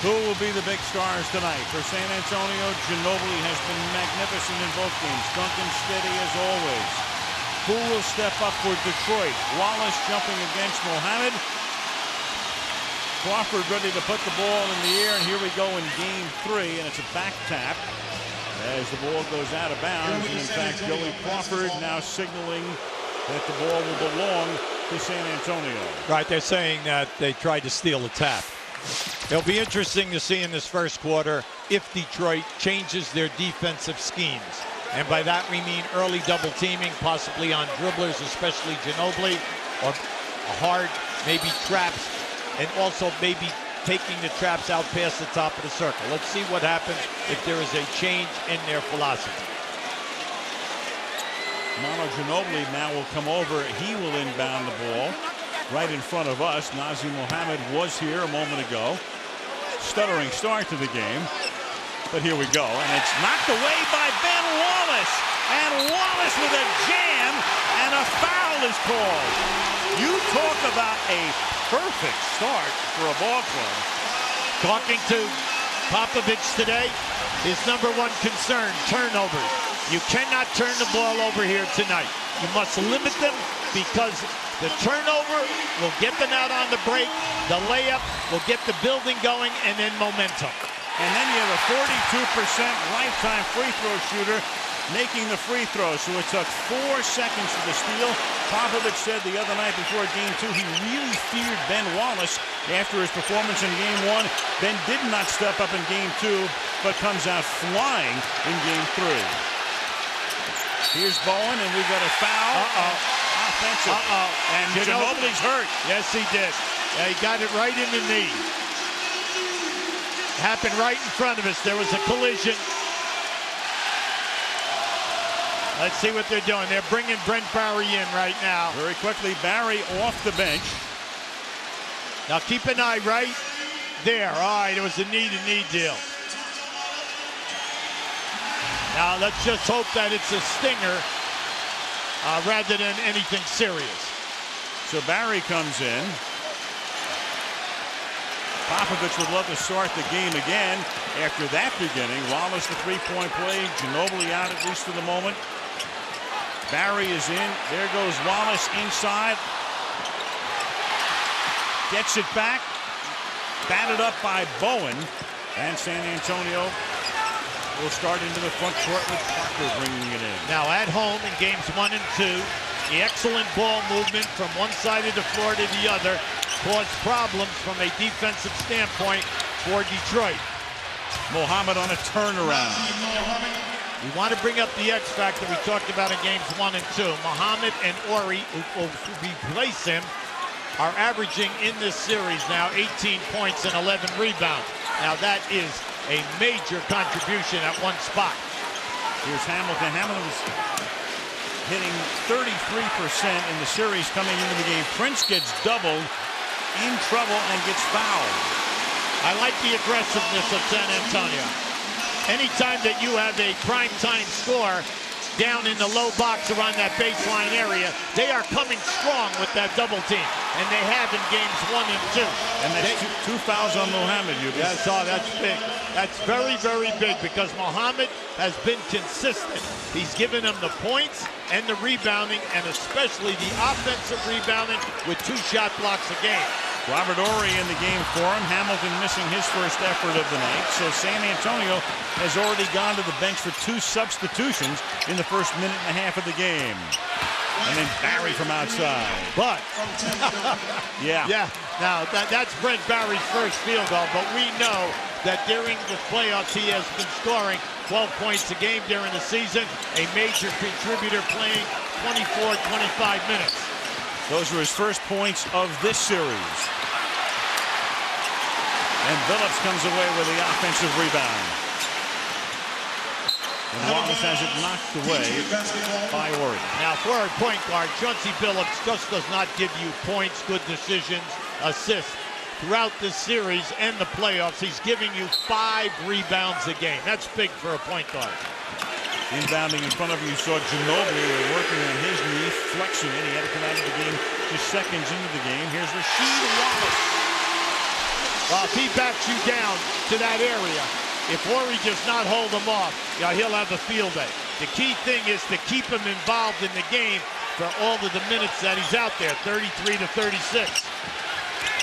Who will be the big stars tonight? For San Antonio, Ginobili has been magnificent in both games. Duncan steady as always. Who will step up for Detroit? Wallace jumping against Mohammed. Crawford ready to put the ball in the air, and here we go in game 3, and it's a back tap as the ball goes out of bounds. And in fact, Joey Crawford now signaling that the ball will belong to San Antonio. Right, they're saying that they tried to steal a tap. It'll be interesting to see in this first quarter if Detroit changes their defensive schemes. And by that we mean early double teaming, possibly on dribblers, especially Ginobili, or hard, maybe traps, and also maybe taking the traps out past the top of the circle. Let's see what happens if there is a change in their philosophy. Manu Ginobili now will come over. He will inbound the ball right in front of us. Nazr Mohammed was here a moment ago. Stuttering start to the game. But here we go. And it's knocked away by Ben Wallace. And Wallace with a jam, and a foul is called. You talk about a perfect start for a ball club. Talking to Popovich today, his #1 concern, turnovers. You cannot turn the ball over here tonight. You must limit them, because the turnover will get them out on the break. The layup will get the building going, and then momentum. And then you have a 42% lifetime free throw shooter making the free throw. So it took 4 seconds for the steal. Popovich said the other night before game 2 he really feared Ben Wallace after his performance in game 1. Ben did not step up in game 2, but comes out flying in game 3. Here's Bowen, and we've got a foul. Offensive. And Ginobili's hurt. Yes, he did. Yeah, he got it right in the knee. Happened right in front of us. There was a collision. Let's see what they're doing. They're bringing Brent Barry in right now. Very quickly, Barry off the bench. Now keep an eye right there. All right, it was a knee-to-knee deal. Now let's just hope that it's a stinger rather than anything serious. So Barry comes in. Popovich would love to start the game again after that beginning. Wallace the three-point play. Ginobili out at least for the moment. Barry is in. There goes Wallace inside. Gets it back. Batted up by Bowen. And San Antonio will start into the front court with Parker bringing it in. Now at home in games 1 and 2, the excellent ball movement from one side of the floor to the other caused problems from a defensive standpoint for Detroit. Mohammed on a turnaround. We want to bring up the X factor we talked about in games 1 and 2. Mohammed and Ori, who will replace him, are averaging in this series now 18 points and 11 rebounds. Now that is a major contribution at one spot. Here's Hamilton. Hamilton's hitting 33% in the series coming into the game. Prince gets doubled, in trouble, and gets fouled. I like the aggressiveness of San Antonio. Anytime that you have a primetime score down in the low box around that baseline area, they are coming strong with that double team, and they have in games 1 and 2. And that's two fouls on Mohammed. That's big. That's very, very big, because Mohammed has been consistent. He's given them the points and the rebounding, and especially the offensive rebounding with 2 shot blocks a game. Robert Horry in the game for him. Hamilton missing his first effort of the night. So San Antonio has already gone to the bench for 2 substitutions in the first minute and a half of the game. And then Barry from outside. But, yeah. Now that's Brent Barry's first field goal, but we know that during the playoffs he has been scoring 12 points a game during the season, a major contributor playing 24, 25 minutes. Those were his first points of this series. And Billups comes away with the offensive rebound. And Wallace has it knocked away by Horry. Now for a point guard, Chauncey Billups just does not give you points, good decisions, assists. Throughout this series and the playoffs, he's giving you 5 rebounds a game. That's big for a point guard. Inbounding in front of you, you saw Ginobili working on his knee, flexing it. He had to come out of the game just seconds into the game. Here's Rasheed Wallace. Well, if he backs you down to that area, if Horry does not hold him off, he'll have a field day. The key thing is to keep him involved in the game for all of the minutes that he's out there, 33 to 36.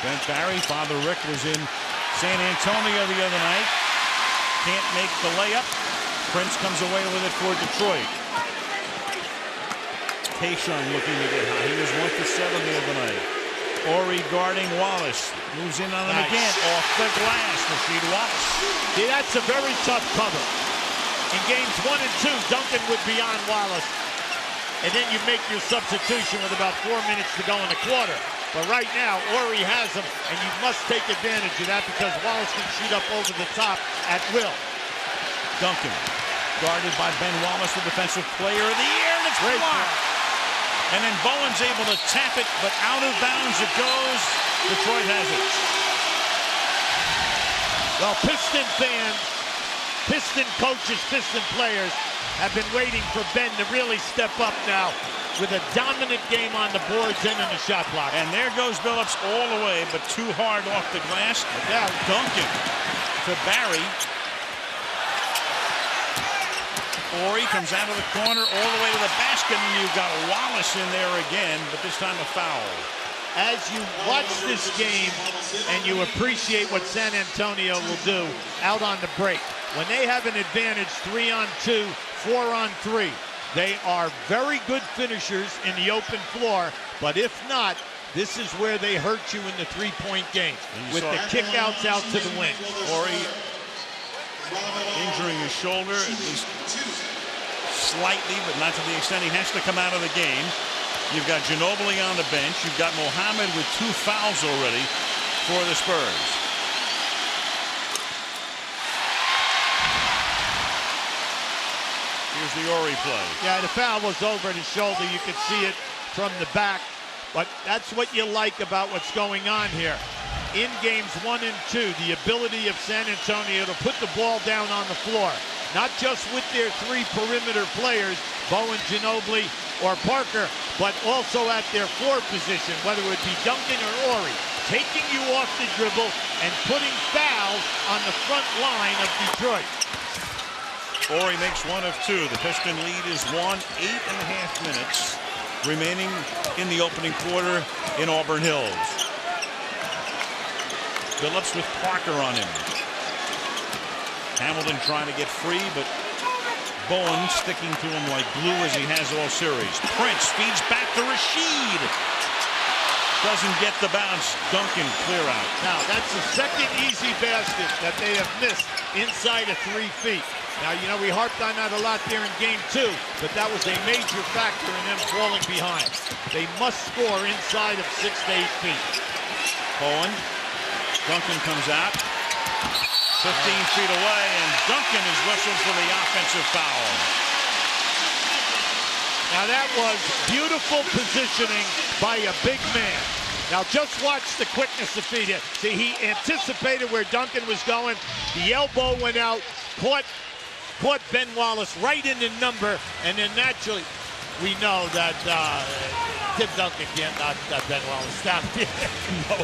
Ben Barry, Father Rick was in San Antonio the other night. Can't make the layup. Prince comes away with it for Detroit. Tayshaun looking to get high. He was 1 for 7 the other night. Horry guarding Wallace. Moves in on him again. Off the glass. Rasheed Wallace. See, that's a very tough cover. In games 1 and 2, Duncan would be on Wallace. And then you make your substitution with about 4 minutes to go in the quarter. But right now, Horry has him, and you must take advantage of that because Wallace can shoot up over the top at will. Duncan, guarded by Ben Wallace, the defensive player of the year, and it's blocked. And then Bowen's able to tap it, but out of bounds it goes. Detroit has it. Well, Piston fans, Piston coaches, Piston players have been waiting for Ben to really step up now with a dominant game on the boards and in the shot block. And there goes Billups all the way, but too hard off the glass. Now Duncan to Barry. Horry comes out of the corner all the way to the basket, and you've got Wallace in there again, but this time a foul. As you watch this game and you appreciate what San Antonio will do out on the break, when they have an advantage 3-on-2, 4-on-3, they are very good finishers in the open floor, but if not, this is where they hurt you in the three-point game with the kickouts out to the wing. Horry injuring his shoulder, at least slightly, but not to the extent he has to come out of the game. You've got Ginobili on the bench. You've got Mohammed with 2 fouls already for the Spurs. Here's the Horry play. Yeah, the foul was over his shoulder. You could see it from the back. But that's what you like about what's going on here. In games 1 and 2, the ability of San Antonio to put the ball down on the floor. Not just with their 3 perimeter players, Bowen, Ginobili, or Parker, but also at their 4 position, whether it be Duncan or Horry, taking you off the dribble and putting fouls on the front line of Detroit. Horry makes 1 of 2. The Piston lead is 1, 8.5 minutes remaining in the opening quarter in Auburn Hills. Billups with Parker on him. Hamilton trying to get free, but Bowen sticking to him like glue as he has all series. Prince feeds back to Rasheed. Doesn't get the bounce. Duncan clear out. Now, that's the second easy basket that they have missed inside of 3 feet. Now, you know, we harped on that a lot there in game 2, but that was a major factor in them falling behind. They must score inside of 6 to 8 feet. Bowen. Duncan comes out. 15 feet away, and Duncan is whistled for the offensive foul. Now that was beautiful positioning by a big man. Now just watch the quickness of feet here. See, he anticipated where Duncan was going. The elbow went out, caught Ben Wallace right in the number, and then naturally, we know that Tim Duncan can't knock Ben Wallace down.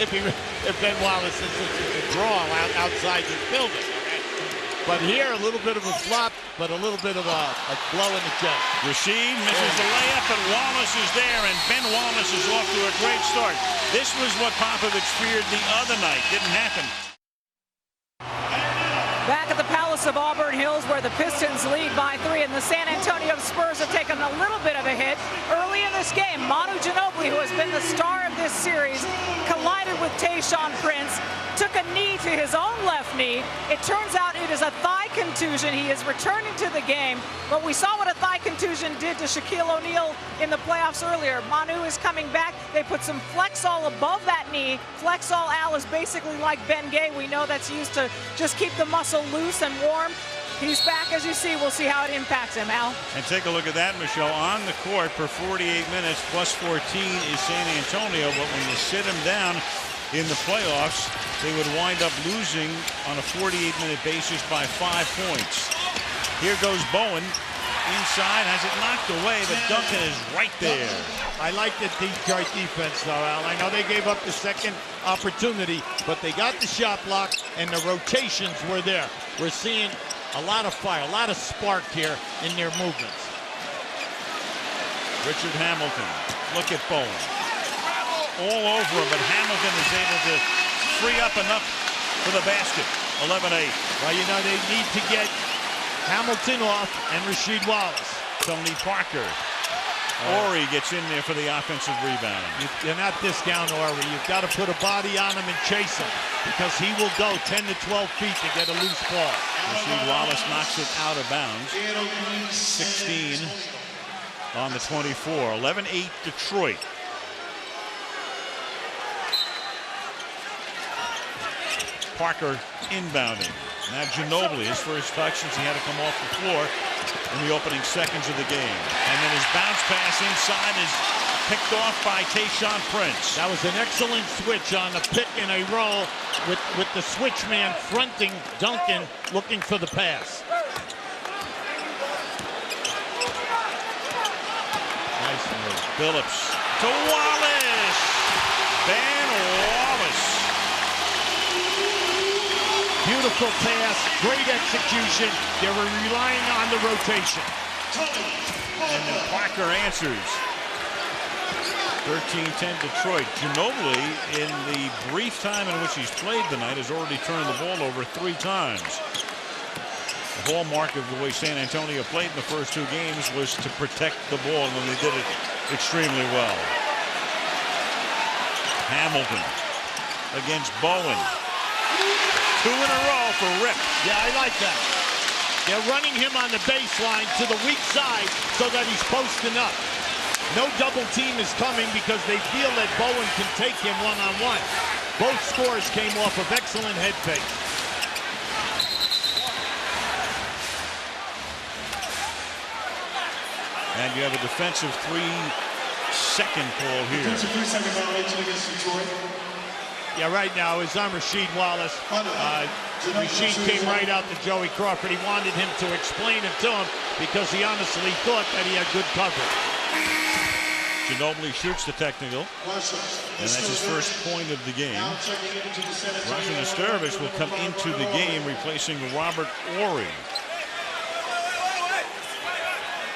If Ben Wallace is a draw outside the building. But here, a little bit of a flop, but a little bit of a blow in the chest. Rasheed misses the layup, but Wallace is there, and Ben Wallace is off to a great start. This was what Popovich feared the other night. Didn't happen. Back at the Palace of Auburn Hills, where the Pistons lead by 3, and the San Antonio Spurs have taken a little bit of a hit. Early in this game, Manu Ginobili, who has been the star of this series, collided with Tayshaun Prince, took a knee to his own left knee. It turns out it is a thigh contusion. He is returning to the game, but we saw what a thigh contusion did to Shaquille O'Neal in the playoffs earlier. Manu is coming back. They put some Flexall above that knee. Flexall, Al, is basically like Ben Gay. We know that's used to just keep the muscle loose and warm. He's back, as you see. We'll see how it impacts him, Al. And take a look at that, Michelle. On the court for 48 minutes, plus 14 is San Antonio, but when you sit him down in the playoffs, they would wind up losing on a 48-minute basis by 5 points. Here goes Bowen. Inside, has it knocked away, but Duncan is right there. I like the Detroit defense, though, Al. I know they gave up the second opportunity, but they got the shot block, and the rotations were there. We're seeing a lot of fire, a lot of spark here in their movements. Richard Hamilton, look at Bowen. All over him, but Hamilton is able to free up enough for the basket. 11-8. Well, you know, they need to get Hamilton off and Rasheed Wallace. Tony Parker. Ori gets in there for the offensive rebound. You're not discount Ori. You've got to put a body on him and chase him, because he will go 10 to 12 feet to get a loose ball. Rasheed Wallace knocks it out of bounds. 16 on the 24. 11-8 Detroit. Parker inbounding. Now Ginobili, his first touch since he had to come off the floor in the opening seconds of the game. And then his bounce pass inside is picked off by Tayshaun Prince. That was an excellent switch on the pick and a roll with the switch man fronting Duncan, looking for the pass. Nice move. Billups to Wallace. Ben Wallace. Beautiful pass, great execution. They were relying on the rotation. And then Parker answers. 13-10 Detroit. Ginobili, in the brief time in which he's played tonight, has already turned the ball over 3 times. The hallmark of the way San Antonio played in the first 2 games was to protect the ball, and they did it extremely well. Hamilton against Bowen. 2 in a row for Rip. Yeah, I like that. They're running him on the baseline to the weak side so that he's posting up. No double team is coming because they feel that Bowen can take him one-on-one. Both scores came off of excellent head fakes. And you have a defensive 3-second call here. Defensive 3-second violation against Detroit. Yeah, right now is on Rasheed Wallace. Rasheed came right out to Joey Crawford. He wanted him to explain it to him because he honestly thought that he had good coverage. Ginobili shoots the technical, and that's his first point of the game. Rajan Nesterovic will come into the game, replacing Robert Horry.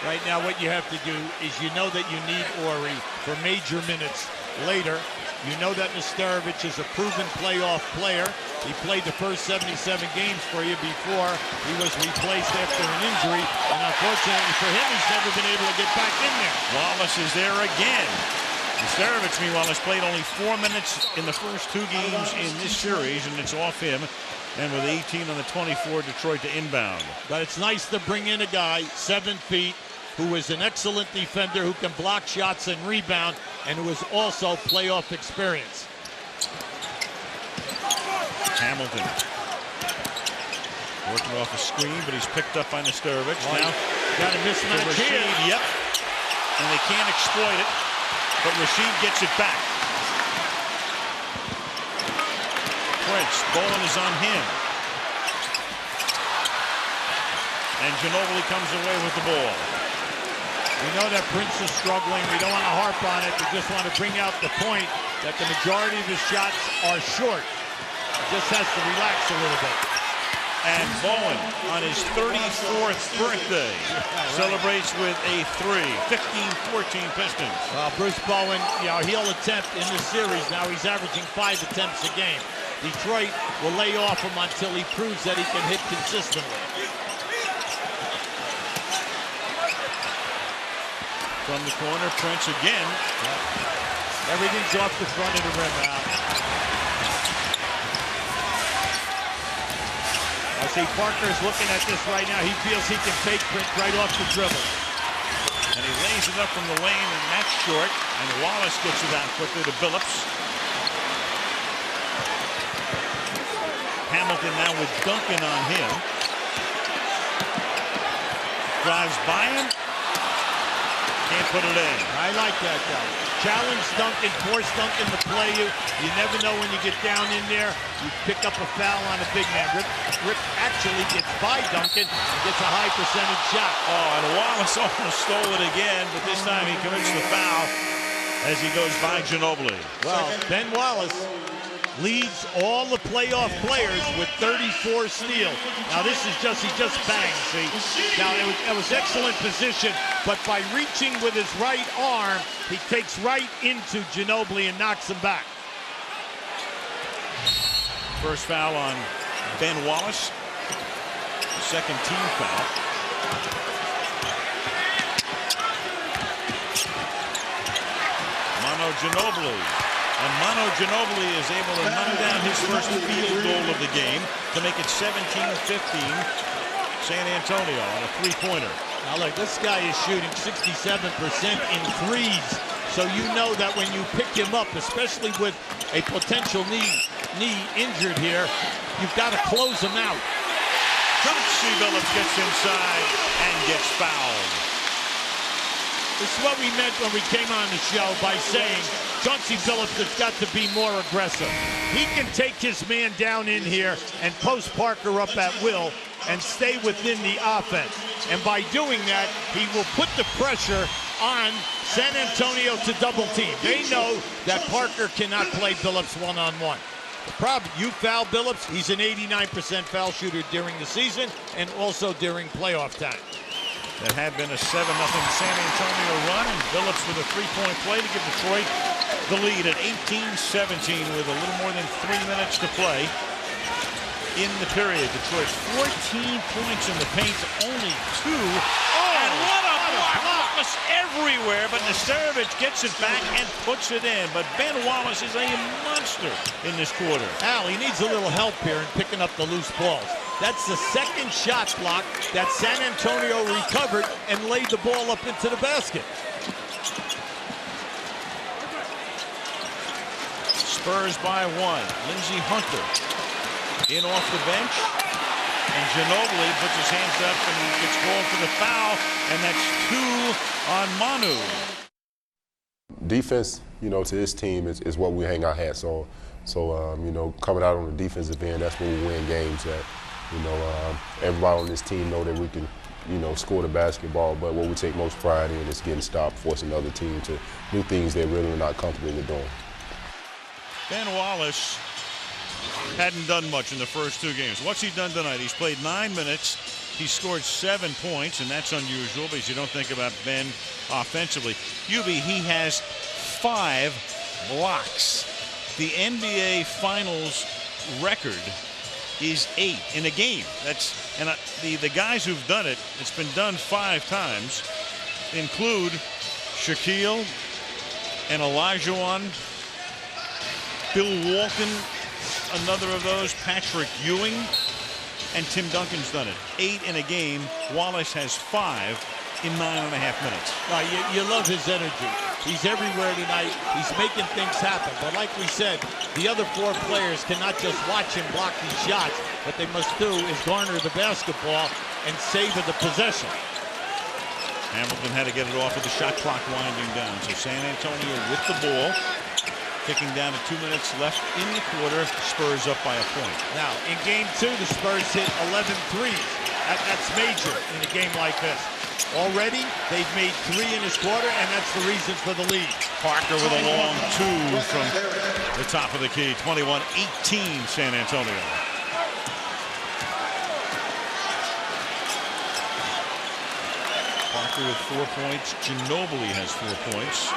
Right now, what you have to do is you know that you need Horry for major minutes later. You know that Nesterovic is a proven playoff player. He played the first 77 games for you before he was replaced after an injury. And unfortunately for him, he's never been able to get back in there. Wallace is there again. Nesterovic, meanwhile, has played only 4 minutes in the first 2 games in this series, and it's off him. And with 18 on the 24, Detroit to inbound. But it's nice to bring in a guy, 7 feet, who is an excellent defender, who can block shots and rebound, and who is also playoff experience. Hamilton working off a screen, but he's picked up by Nesterovic. Now got a mismatch here. Yep. And they can't exploit it, but Rasheed gets it back. Prince, Bowen is on him. And Ginobili comes away with the ball. We know that Prince is struggling. We don't want to harp on it. We just want to bring out the point that the majority of his shots are short. He just has to relax a little bit. And Bowen, on his 34th birthday, celebrates with a 3. 15-14 Pistons. Bruce Bowen, he'll attempt in this series. Now he's averaging 5 attempts a game. Detroit will lay off him until he proves that he can hit consistently. From the corner, Prince again. Everything's off the front of the rim now. I see Parker's looking at this right now. He feels he can take Prince right off the dribble. And he lays it up from the lane, and that's short. And Wallace gets it out quickly to Billups. Hamilton now with Duncan on him. Drives by him. Can't put it in. I like that, though. Challenge Duncan, force Duncan to play you. You never know when you get down in there. You pick up a foul on a big man. Rip actually gets by Duncan and gets a high percentage shot. Oh, and Wallace almost stole it again, but this time he commits the foul as he goes by Ginobili. Well, Ben Wallace leads all the playoff players with 34 steals. Now this is he just banged, see? Now it was excellent position, but by reaching with his right arm, he takes right into Ginobili and knocks him back. First foul on Ben Wallace. Second team foul. Ginobili. And Ginobili is able to knock down his first field goal of the game to make it 17-15 San Antonio on a three-pointer. Now look, this guy is shooting 67% in threes. So you know that when you pick him up, especially with a potential knee injured here, you've got to close him out. Chauncey Billups gets inside and gets fouled. This is what we meant when we came on the show by saying Chauncey Billups has got to be more aggressive. He can take his man down in here and post Parker up at will and stay within the offense. And by doing that, he will put the pressure on San Antonio to double team. They know that Parker cannot play Billups one-on-one. The problem, you foul Billups, he's an 89% foul shooter during the season and also during playoff time. That had been a 7-0 San Antonio run, and Billups with a three-point play to give Detroit the lead at 18-17 with a little more than 3 minutes to play in the period. Detroit 14 points in the paint, only 2. And what a block! Wallace everywhere, but Naserovic gets it back and puts it in. But Ben Wallace is a monster in this quarter. Al, he needs a little help here in picking up the loose balls. That's the second shot block that San Antonio recovered and laid the ball up into the basket. Spurs by 1. Lindsey Hunter in off the bench. And Ginobili puts his hands up and gets called for the foul. And that's 2 on Manu. Defense, to this team is what we hang our hats on. So, coming out on the defensive end, that's when we win games at. Everybody on this team know that we can, score the basketball, but what we take most pride in is getting stopped, forcing the other team to do things they're really not comfortable in doing. Ben Wallace hadn't done much in the first 2 games. What's he done tonight? He's played 9 minutes. He scored 7 points, and that's unusual because you don't think about Ben offensively. He has 5 blocks. The NBA Finals record is 8 in a game. The guys who've done it, it's been done 5 times, include Shaquille and Olajuwon, Bill Walton, another of those, Patrick Ewing, and Tim Duncan's done it. 8 in a game. Wallace has 5 in 9.5 minutes. You love his energy. He's everywhere tonight. He's making things happen. But like we said, the other 4 players cannot just watch him block these shots. What they must do is garner the basketball and savor the possession. Hamilton had to get it off with the shot clock winding down. So San Antonio with the ball. Kicking down to 2 minutes left in the quarter. Spurs up by a point. Now, in game 2, the Spurs hit 11 threes. That's major in a game like this. Already, they've made 3 in this quarter, and that's the reason for the lead. Parker with a long 2 from the top of the key. 21-18 San Antonio. Parker with 4 points. Ginobili has 4 points.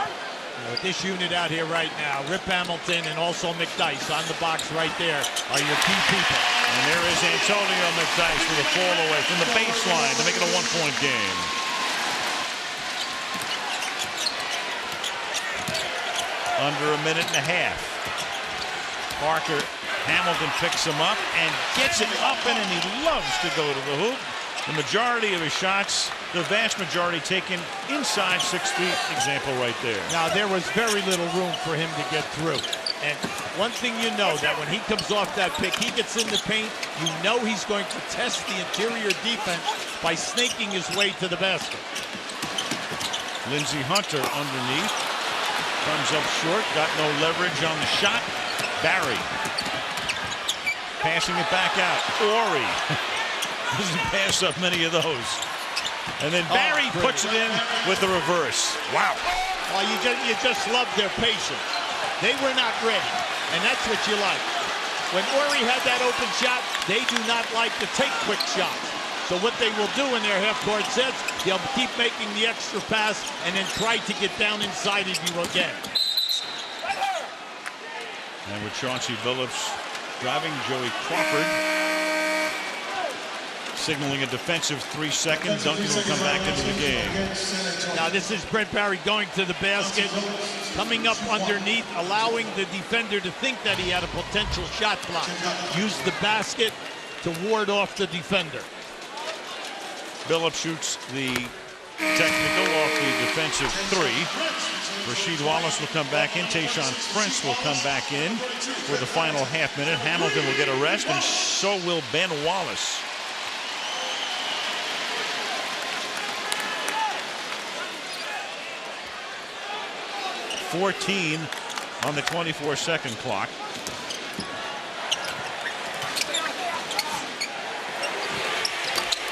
With this unit out here right now, Rip Hamilton and also McDyess on the box right there are your key people. And there is Antonio McDyess with a fall away from the baseline to make it a 1-point game. Under a minute and a half. Parker, Hamilton picks him up and gets it up, and he loves to go to the hoop. The majority of his shots, the vast majority taken inside 6 feet. Example right there. Now, there was very little room for him to get through. And one thing you know, that when he comes off that pick, he gets in the paint, you know he's going to test the interior defense by snaking his way to the basket. Lindsey Hunter underneath. Comes up short, got no leverage on the shot. Barry. Passing it back out. Ori. Doesn't pass up many of those. And then Barry puts it in with the reverse. Wow. Well, you just love their patience. They were not ready, and that's what you like. when Horry had that open shot, they do not like to take quick shots. So what they will do in their half-court sets, they'll keep making the extra pass and then try to get down inside of you again. And with Chauncey Billups driving Joey Crawford, signaling a defensive 3 seconds. Duncan will come back into the game. Now this is Brent Barry going to the basket, coming up underneath, allowing the defender to think that he had a potential shot block. Use the basket to ward off the defender. Billups shoots the technical off the defensive 3. Rasheed Wallace will come back in. Tayshaun Prince will come back in for the final half minute. Hamilton will get a rest, and so will Ben Wallace. .14 on the 24-second clock.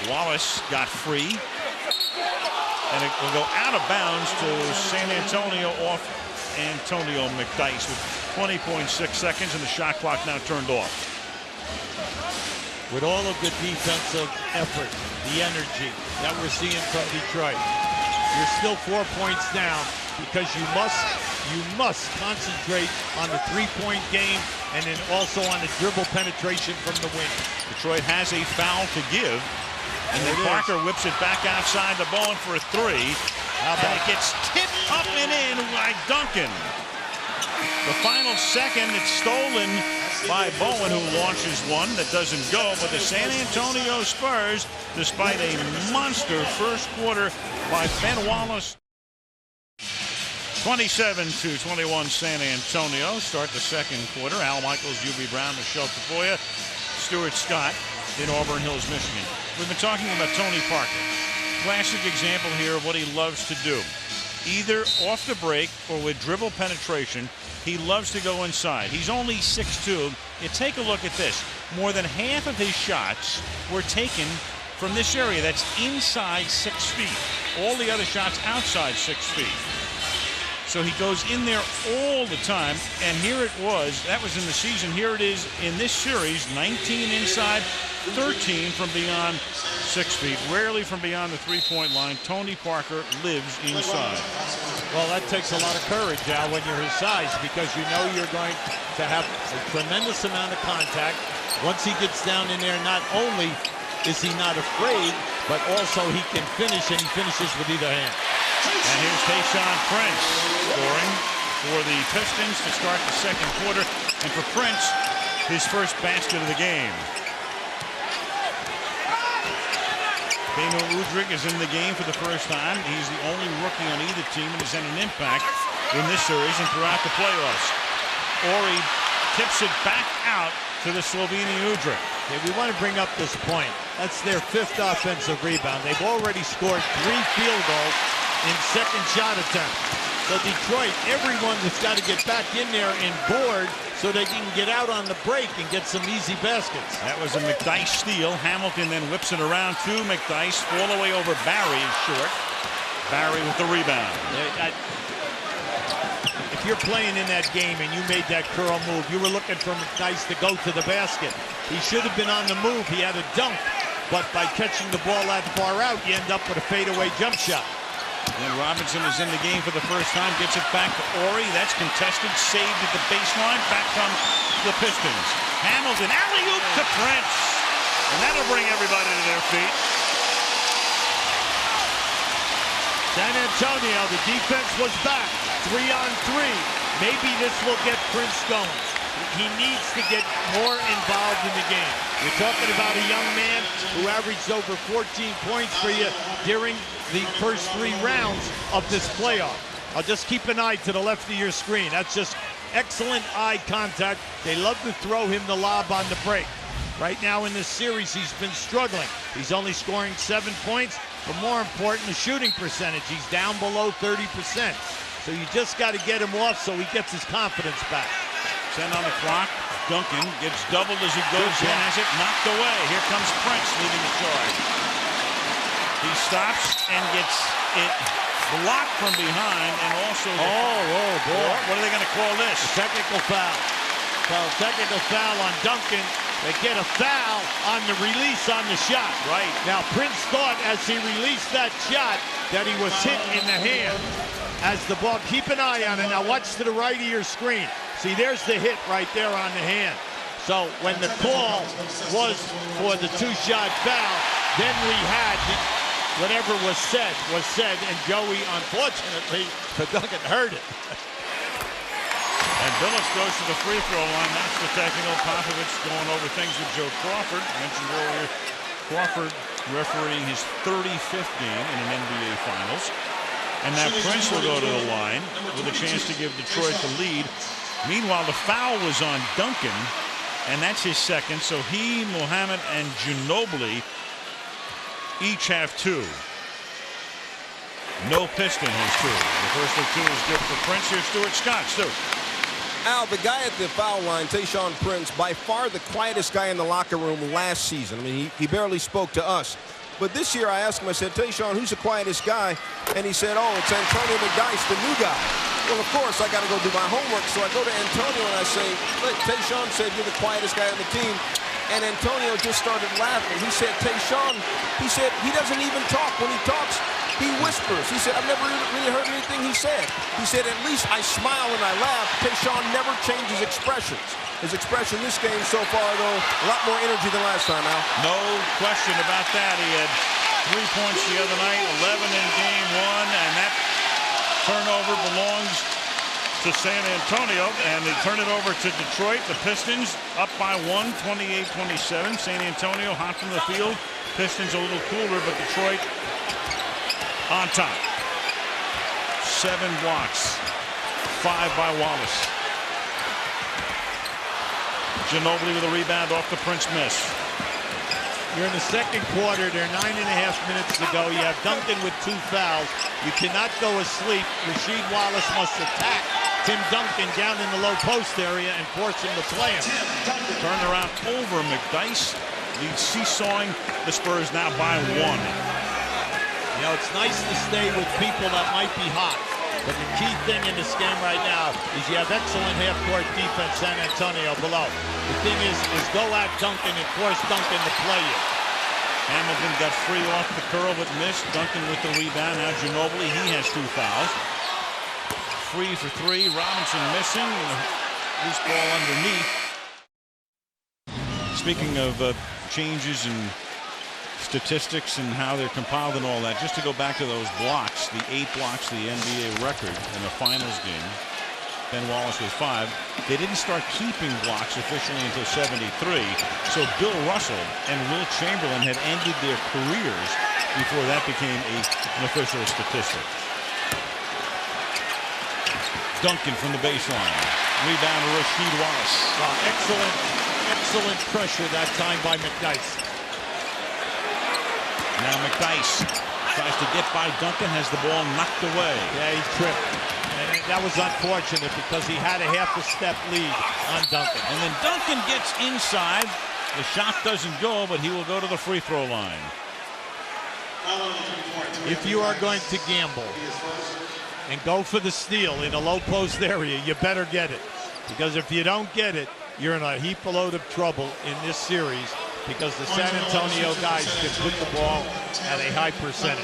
Wallace got free, and it will go out of bounds to San Antonio off Antonio McDyess with 20.6 seconds, and the shot clock now turned off. With all of the defensive effort, the energy that we're seeing from Detroit, you're still 4 points down because you must concentrate on the three-point game and then also on the dribble penetration from the wing. Detroit has a foul to give. And then Parker whips it back outside the Bowen for a 3. And it gets tipped up and in by Duncan. The final second, it's stolen by Bowen, who launches one that doesn't go. But the San Antonio Spurs, despite a monster first quarter by Ben Wallace, 27-21 San Antonio. Start the second quarter. Al Michaels, UB Brown, Michelle Tafoya, Stuart Scott in Auburn Hills, Michigan. We've been talking about Tony Parker. Classic example here of what he loves to do. Either off the break or with dribble penetration, he loves to go inside. He's only 6'2". And take a look at this. More than half of his shots were taken from this area. That's inside 6 feet. All the other shots outside 6 feet. So he goes in there all the time, and here it was. That was in the season. Here it is in this series, 19 inside, 13 from beyond 6 feet. Rarely from beyond the three-point line. Tony Parker lives inside. Well, that takes a lot of courage, Al, when you're his size, because you know you're going to have a tremendous amount of contact. Once he gets down in there, not only is he not afraid, but also he can finish, and he finishes with either hand. And here's Tayshaun Prince scoring for the Pistons to start the second quarter. And for Prince, his first basket of the game. Beno Udrih is in the game for the first time. He's the only rookie on either team and has had an impact in this series and throughout the playoffs. Horry tips it back out to the Slovenian Udrih. Okay, we want to bring up this point. That's their 5th offensive rebound. They've already scored 3 field goals in second shot attempts. So Detroit, everyone has got to get back in there and board so they can get out on the break and get some easy baskets. That was a McDyess steal. Hamilton then whips it around to McDyess. All the way over Barry is short. Barry with the rebound. If you're playing in that game and you made that curl move, you were looking for McDyess to go to the basket. He should have been on the move. He had a dunk. But by catching the ball that far out, you end up with a fadeaway jump shot. And Robinson is in the game for the first time. Gets it back to Horry. That's contested. Saved at the baseline. Back come the Pistons. Hamilton, alley-oop to Prince. And that'll bring everybody to their feet. San Antonio, the defense was back. 3-on-3. Maybe this will get Prince going. He needs to get more involved in the game. You're talking about a young man who averaged over 14 points for you during the first 3 rounds of this playoff. I'll just keep an eye to the left of your screen. That's just excellent eye contact. They love to throw him the lob on the break. Right now in this series, he's been struggling. He's only scoring 7 points, but more important, the shooting percentage. He's down below 30%. So you just got to get him off so he gets his confidence back. 10 on the clock. Duncan gets doubled as he goes in, has it knocked away. Here comes Prince leading the charge. He stops and gets it blocked from behind, and also... Oh, boy. What are they going to call this? A technical foul. So technical foul on Duncan. They get a foul on the release on the shot. Right. Now Prince thought as he released that shot that he was hit in the hand as the ball. Keep an eye on it. Now watch to the right of your screen. See, there's the hit right there on the hand. So when the call was for the two-shot foul, then we had whatever was said, and Joey, unfortunately, for Duncan, heard it. And Billups goes to the free throw line. That's the technical. Popovich going over things with Joe Crawford. Mentioned earlier, Crawford refereeing his 35th game in an NBA Finals. And now Prince will go to the line with a chance to give Detroit the lead. Meanwhile, the foul was on Duncan, and that's his second. So he, Muhammad, and Ginobili each have 2. No Piston has 2. The first of 2 is good for Prince. Here's Stuart Scott. Stu. Al, the guy at the foul line, Tayshaun Prince, by far the quietest guy in the locker room last season. I mean, he barely spoke to us. But this year I asked him, I said, Tayshaun, who's the quietest guy? And he said, oh, it's Antonio McDyess, the new guy. Well, of course, I got to go do my homework. So I go to Antonio and I say, look, Tayshaun said you're the quietest guy on the team. And Antonio just started laughing. He said, Tayshaun, he said, he doesn't even talk. When he talks, he whispers. He said, I've never really heard anything he said. He said, at least I smile and I laugh. Tayshaun never changes expressions. His expression this game so far, though, a lot more energy than last time, Al. No question about that. He had 3 points the other night, 11 in game 1, and that turnover belongs to San Antonio, and they turn it over to Detroit. The Pistons up by 1, 28-27. San Antonio hot from the field. Pistons a little cooler, but Detroit on top. 7 blocks, 5 by Wallace. Ginobili with a rebound off the Prince miss. You're in the second quarter. There are 9.5 minutes to go. You have Duncan with 2 fouls. You cannot go asleep. Rasheed Wallace must attack Tim Duncan down in the low post area and force him to play him. Turnaround over McDyess. Lead seesawing. The Spurs now by 1. You know, it's nice to stay with people that might be hot. But the key thing in this game right now is you have excellent half-court defense, San Antonio below. The thing is go at Duncan and force Duncan to play you. Hamilton got free off the curl but missed. Duncan with the rebound. Now Ginobili, he has 2 fouls. Free for 3. Robinson missing. Loose ball underneath. Speaking of changes in statistics and how they're compiled and all that, just to go back to those blocks, the 8 blocks, the NBA record in a finals game. Ben Wallace with 5. They didn't start keeping blocks officially until 73. So Bill Russell and Will Chamberlain had ended their careers before that became an official statistic. Duncan from the baseline. Rebound to Rasheed Wallace. Excellent pressure that time by McDyess. Now McDyess tries to get by Duncan, has the ball knocked away. Yeah, he tripped. And that was unfortunate because he had a half a step lead on Duncan. And then Duncan gets inside. The shot doesn't go, but he will go to the free throw line. If you are going to gamble and go for the steal in a low post area, you better get it. Because if you don't get it, you're in a heap of load of trouble in this series, because the San Antonio guys can put the ball at a high percentage.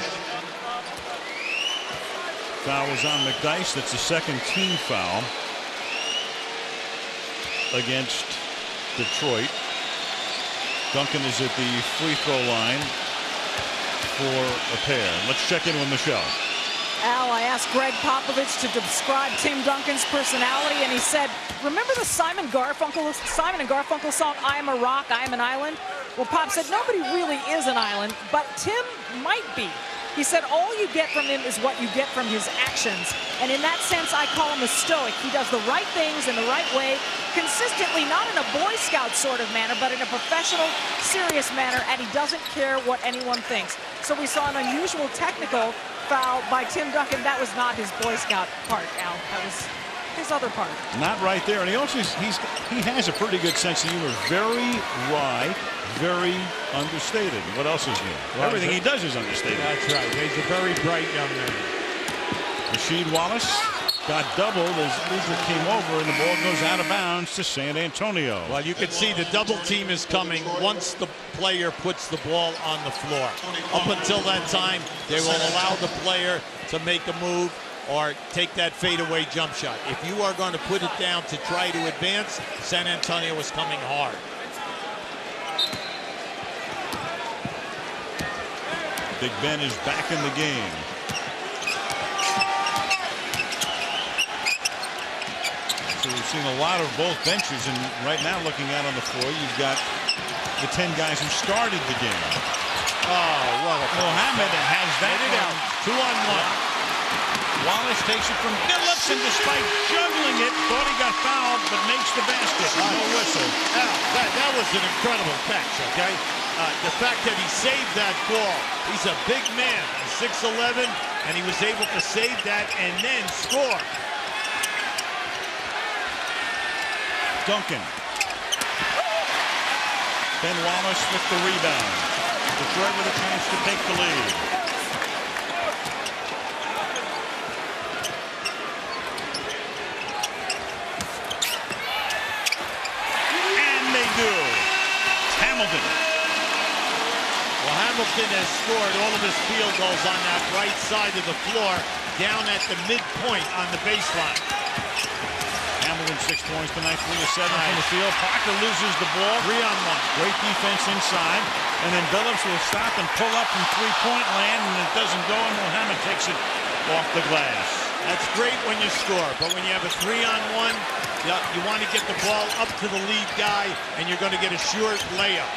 Foul was on McDyess. That's the second team foul against Detroit. Duncan is at the free throw line for a pair. Let's check in with Michelle. Al, I asked Greg Popovich to describe Tim Duncan's personality, and he said, remember the Simon and Garfunkel song, I Am a Rock, I Am an Island? Well, Pop said, nobody really is an island, but Tim might be. He said, all you get from him is what you get from his actions. And in that sense, I call him a stoic. He does the right things in the right way, consistently, not in a Boy Scout sort of manner, but in a professional, serious manner, and he doesn't care what anyone thinks. So we saw an unusual technical foul by Tim Duncan. That was not his Boy Scout part, Al. That was his other part. Not right there. And he also he has a pretty good sense of humor. Very wry, very understated. What else is new? Well, everything he does is understated. That's right. He's a very bright young man. Rasheed Wallace got doubled as Luger came over, and the ball goes out of bounds to San Antonio. Well, you can see the double team is coming once the player puts the ball on the floor. Up until that time, they will allow the player to make a move or take that fadeaway jump shot. If you are going to put it down to try to advance, San Antonio is coming hard. Big Ben is back in the game. So we've seen a lot of both benches, and right now looking out on the floor, you've got the 10 guys who started the game. Oh, what a Mohammed has that out. 2-on-1. Wallace takes it from Phillips, and despite juggling it, thought he got fouled, but makes the basket. No whistle. That was an incredible catch, okay? The fact that he saved that ball. He's a big man, 6'11", and he was able to save that and then score. Duncan. Ben Wallace with the rebound. Detroit with a chance to take the lead. And they do. Hamilton. Well, Hamilton has scored all of his field goals on that right side of the floor, down at the midpoint on the baseline. Hamilton 6 points tonight, 3 of 7 from the field. Parker loses the ball. 3-on-1. Great defense inside. And then Billups will stop and pull up from three-point land, and it doesn't go, and Mohammed takes it off the glass. That's great when you score, but when you have a 3-on-1, you want to get the ball up to the lead guy, and you're going to get a short layup.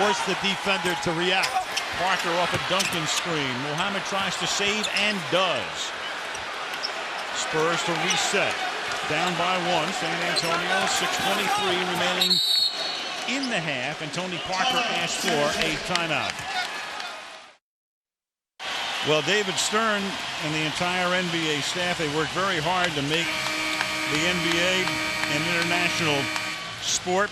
Force the defender to react. Parker off a Duncan screen. Mohammed tries to save and does. Spurs to reset. Down by 1. San Antonio, 6:23 remaining in the half, and Tony Parker asked for a timeout. Well, David Stern and the entire NBA staff, they worked very hard to make the NBA an international sport.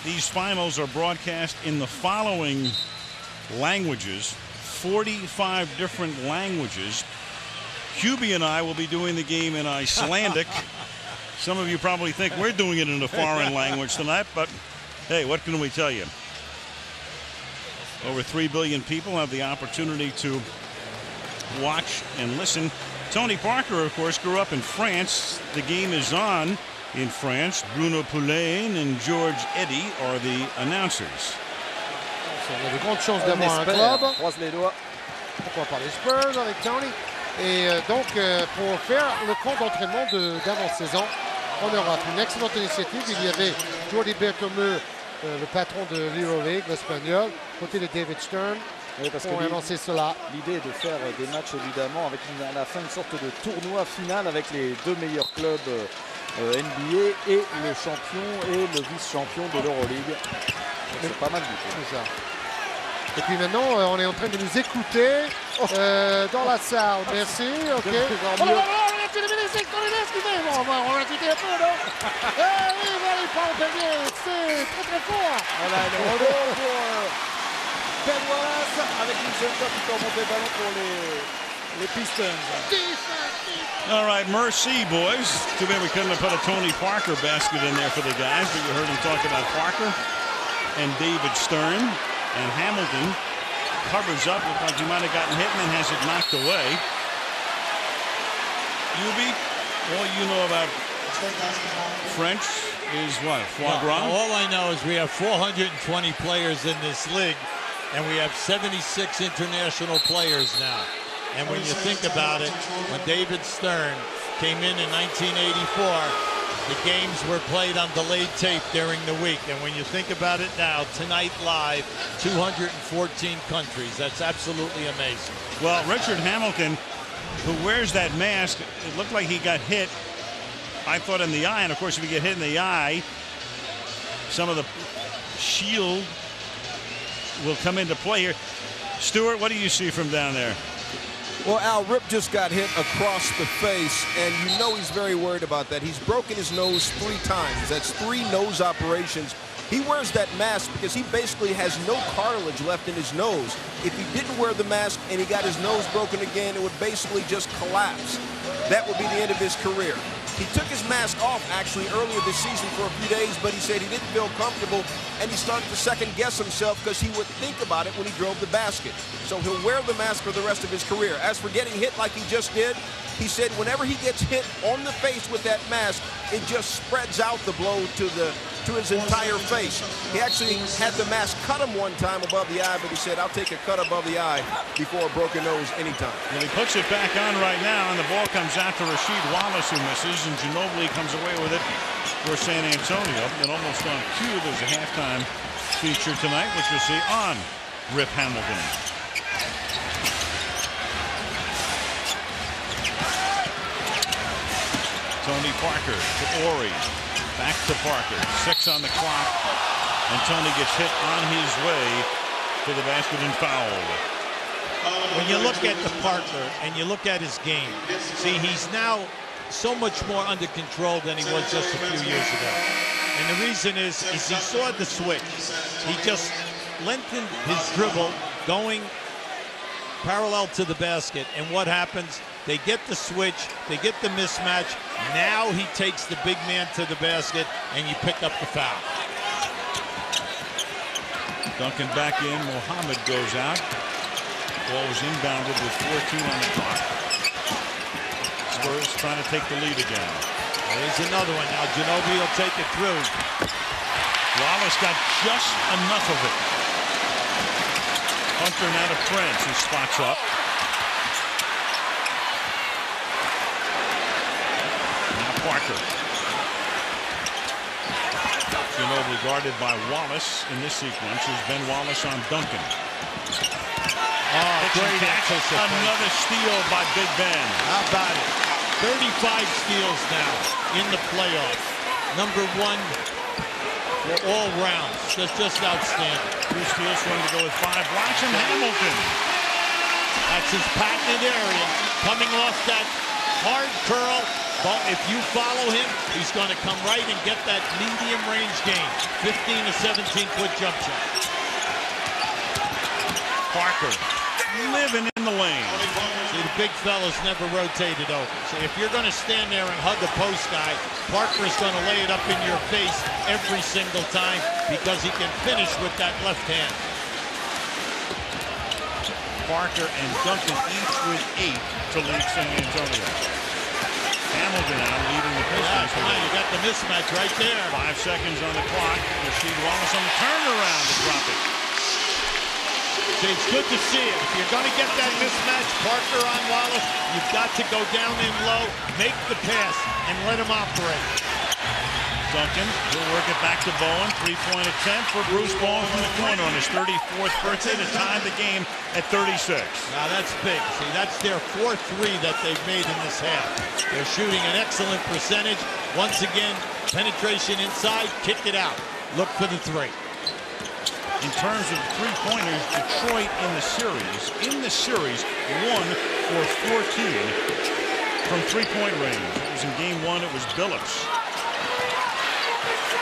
These finals are broadcast in the following languages, 45 different languages. Hubie and I will be doing the game in Icelandic. Some of you probably think we're doing it in a foreign language tonight, but hey, what can we tell you? Over 3 billion people have the opportunity to watch and listen. Tony Parker, of course, grew up in France. The game is on in France. Bruno Poulain and George Eddy are the announcers. On a de grandes chances d'avoir un club. Croise les doigts. Pourquoi pas les Spurs avec Tony. Et donc, pour faire le compte d'entraînement d'avant-saison en Europe. Une excellente initiative. Il y avait Jordi Bertomeu, le patron de l'Euroleague, l'espagnol, côté de David Stern, pour annoncer cela. L'idée est de faire des matchs, évidemment, avec à la fin une sorte de tournoi final avec les 2 meilleurs clubs NBA et le champion et le vice-champion de l'Euroleague. C'est pas mal du tout. C'est ça. Et puis maintenant, on est en train de nous écouter dans la salle. Merci. OK. On va rajouter un peu, non? Oui, il parle bien. C'est très, très fort. Voilà, le rebond pour Ben Wallace avec une seule fois qui peut remonter le ballon pour les Pistons. All right, merci, boys. Too bad we couldn't have put a Tony Parker basket in there for the guys, but you heard him talk about Parker and David Stern. And Hamilton covers up, looked like he might have gotten hit and then has it knocked away. Hubie, all you know about French is what? Foie gras? Well, all I know is we have 420 players in this league, and we have 76 international players now. And when you think about it, when David Stern came in 1984, the games were played on delayed tape during the week. And when you think about it now, tonight live, 214 countries. That's absolutely amazing. Well, Richard Hamilton, who wears that mask, it looked like he got hit, I thought, in the eye. And, of course, if you get hit in the eye, some of the shield will come into play here. Stuart, what do you see from down there? Well, Al, Rip just got hit across the face, and you know he's very worried about that. He's broken his nose 3 times. That's 3 nose operations. He wears that mask because he basically has no cartilage left in his nose. If he didn't wear the mask and he got his nose broken again, it would basically just collapse. that would be the end of his career. He took his mask off actually earlier this season for a few days, but he said he didn't feel comfortable, and he started to second guess himself because he would think about it when he drove the basket. So he'll wear the mask for the rest of his career. As for getting hit like he just did, he said whenever he gets hit on the face with that mask, it just spreads out the blow to his entire face. He actually had the mask cut him one time above the eye, but he said, I'll take a cut above the eye before a broken nose anytime. Well, he puts it back on right now, and the ball comes out to Rasheed Wallace, who misses, and Ginobili comes away with it for San Antonio. And almost on cue, there's a halftime feature tonight, which you'll see on Rip Hamilton. Tony Parker to Ori. Back to Parker. 6 on the clock. And Tony gets hit on his way to the basket and fouled. When you look at the Parker and you look at his game, see, he's now so much more under control than he was just a few years ago. And the reason is he saw the switch. He just lengthened his dribble going parallel to the basket. And what happens? They get the switch, they get the mismatch. Now he takes the big man to the basket, and you pick up the foul. Duncan back in. Mohammed goes out. Ball was inbounded with 14 on the clock. Spurs trying to take the lead again. There's another one. Now Ginobili will take it through. Wallace got just enough of it. Hunter now to Prince, who spots up. Parker. Ginobili guarded by Wallace in this sequence. Is Ben Wallace on Duncan. Great access. Another steal by Big Ben. How about it? 35 steals now in the playoffs. #1 for all rounds. Just outstanding. 2 steals for him to go with 5 blocks. And Hamilton. That's his patented area. Coming off that hard curl. But if you follow him, he's going to come right and get that medium range game. 15 to 17-foot jump shot. Parker living in the lane. See, the big fella's never rotated over. So if you're going to stand there and hug a post guy, Parker's going to lay it up in your face every single time because he can finish with that left hand. Parker and Duncan each with 8 to lead San Antonio. Hamilton out leading the Pistons. You got the mismatch right there. 5 seconds on the clock. Rasheed Wallace on the turnaround to drop it. See, it's good to see it. If you're going to get that mismatch, Parker on Wallace, you've got to go down in low, make the pass, and let him operate. Duncan will work it back to Bowen. 3-point attempt for Bruce Bowen from the corner on his 34th birthday to tie the game at 36. Now that's big. See, that's their 4th 3 that they've made in this half. They're shooting an excellent percentage. Once again, penetration inside, kick it out. Look for the 3. In terms of three-pointers, Detroit in the series, 1 for 14 from three-point range. It was in game 1, it was Billups.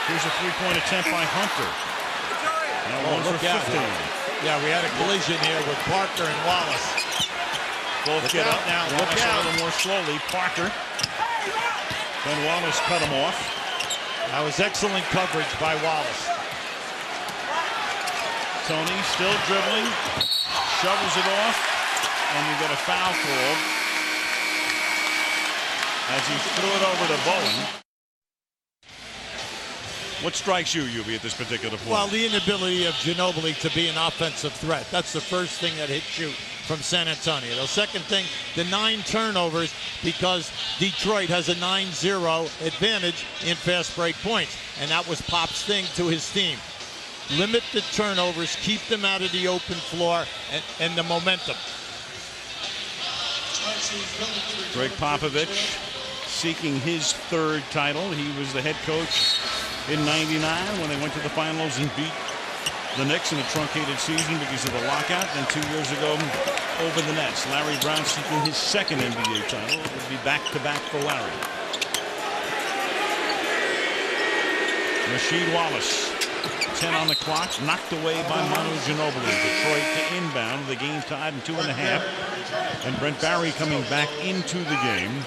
Here's a 3-point attempt by Hunter. Now 1 for 15. Yeah, we had a collision here with Parker and Wallace. Both get up now. Wallace a little more slowly. Parker. Then Wallace cut him off. That was excellent coverage by Wallace. Tony still dribbling. Shovels it off. And you get a foul call as he threw it over to Bowen. What strikes you, Yubi, at this particular point? Well, the inability of Ginobili to be an offensive threat. That's the first thing that hits you from San Antonio. The second thing, the 9 turnovers, because Detroit has a 9-0 advantage in fast break points. And that was Pop's thing to his team. Limit the turnovers, keep them out of the open floor, and the momentum. Greg Popovich seeking his 3rd title. He was the head coach in '99 when they went to the finals and beat the Knicks in a truncated season because of the lockout. And 2 years ago, over the Nets. Larry Brown seeking his 2nd NBA title. It would be back-to-back for Larry. Rasheed Wallace, 10 on the clock, knocked away by Manu Ginobili. Detroit to inbound. The game tied in 2.5. And Brent Barry coming back into the game.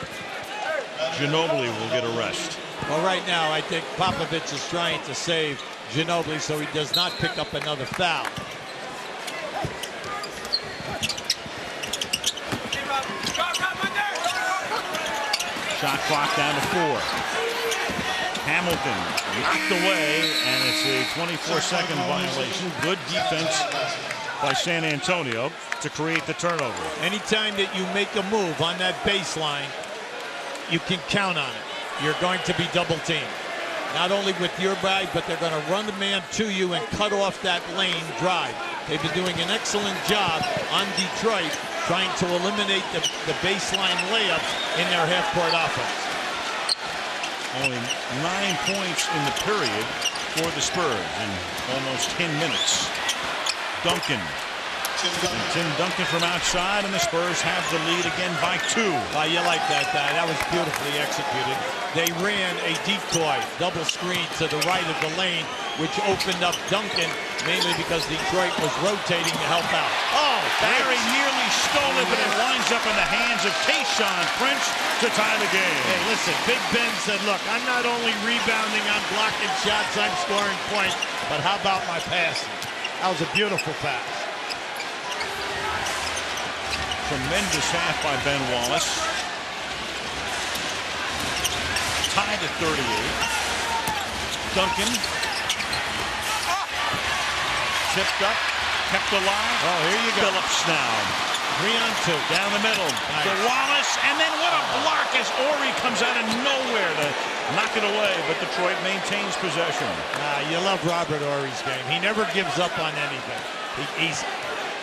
Ginobili will get a rest. Well, right now, I think Popovich is trying to save Ginobili so he does not pick up another foul. Shot clock down to 4. Hamilton knocked away, and it's a 24-second violation. Good defense by San Antonio to create the turnover. Anytime that you make a move on that baseline, you can count on it. You're going to be double teamed. Not only with your bag, but they're going to run the man to you and cut off that lane drive. They've been doing an excellent job on Detroit trying to eliminate the baseline layups in their half-court offense. Only 9 points in the period for the Spurs in almost 10 minutes. Duncan. And Tim Duncan from outside, and the Spurs have the lead again by 2. You like that, That was beautifully executed. They ran a decoy double screen to the right of the lane, which opened up Duncan, mainly because Detroit was rotating to help out. Oh, Barry nearly stole it, but it winds up in the hands of Tayshaun Prince to tie the game. Hey, listen, Big Ben said, look, I'm not only rebounding, I'm blocking shots, I'm scoring points, but how about my passing? That was a beautiful pass. Tremendous half by Ben Wallace. Tied at 38. Duncan. Tipped up, kept alive. Oh, here you go. Phillips now. 3 on 2, down the middle. Nice. To Wallace, and then what a block as Horry comes out of nowhere to knock it away, but Detroit maintains possession. You love Robert Horry's game. He never gives up on anything. He's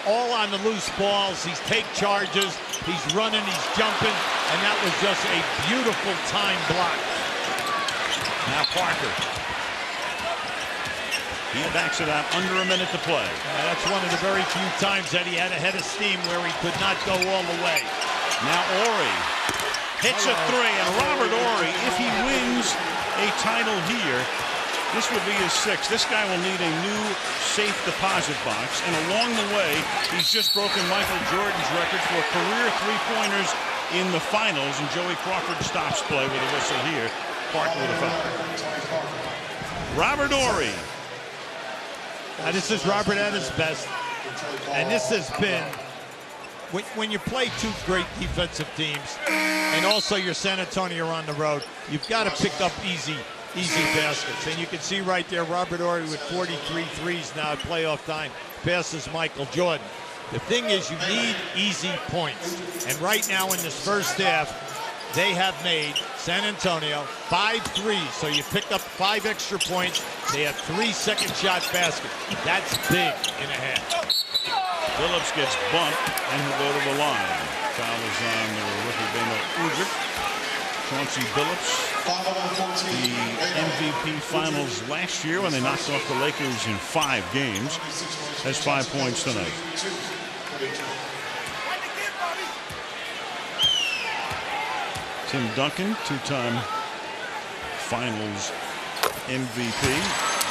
all on the loose balls. He's take charges. He's running. He's jumping. And that was just a beautiful time block. Now Parker. He backs it out under a minute to play. That's one of the very few times that he had a head of steam where he could not go all the way. Now Horry hits a 3, and Robert Horry, if he wins a title here, this would be his 6th. This guy will need a new safe deposit box, and along the way, he's just broken Michael Jordan's record for career three-pointers in the finals, and Joey Crawford stops play with a whistle here. Parker with a foul. Robert Horry. Now, this is Robert at his best, and this has been, when you play 2 great defensive teams, and also you're San Antonio on the road, you've got to pick up easy baskets. And you can see right there, Robert Horry with 43 threes now at playoff time, passes Michael Jordan. The thing is, you need easy points. And right now in this first half, they have made, San Antonio, 5 threes. So you pick up 5 extra points. They have 3 second shot baskets. That's big in a half. Phillips gets bumped and he'll go to the line. Foul is on the rookie Beno Udrih. Chauncey Billups, the MVP finals last year when they knocked off the Lakers in 5 games, has 5 points tonight. Tim Duncan, 2-time finals MVP.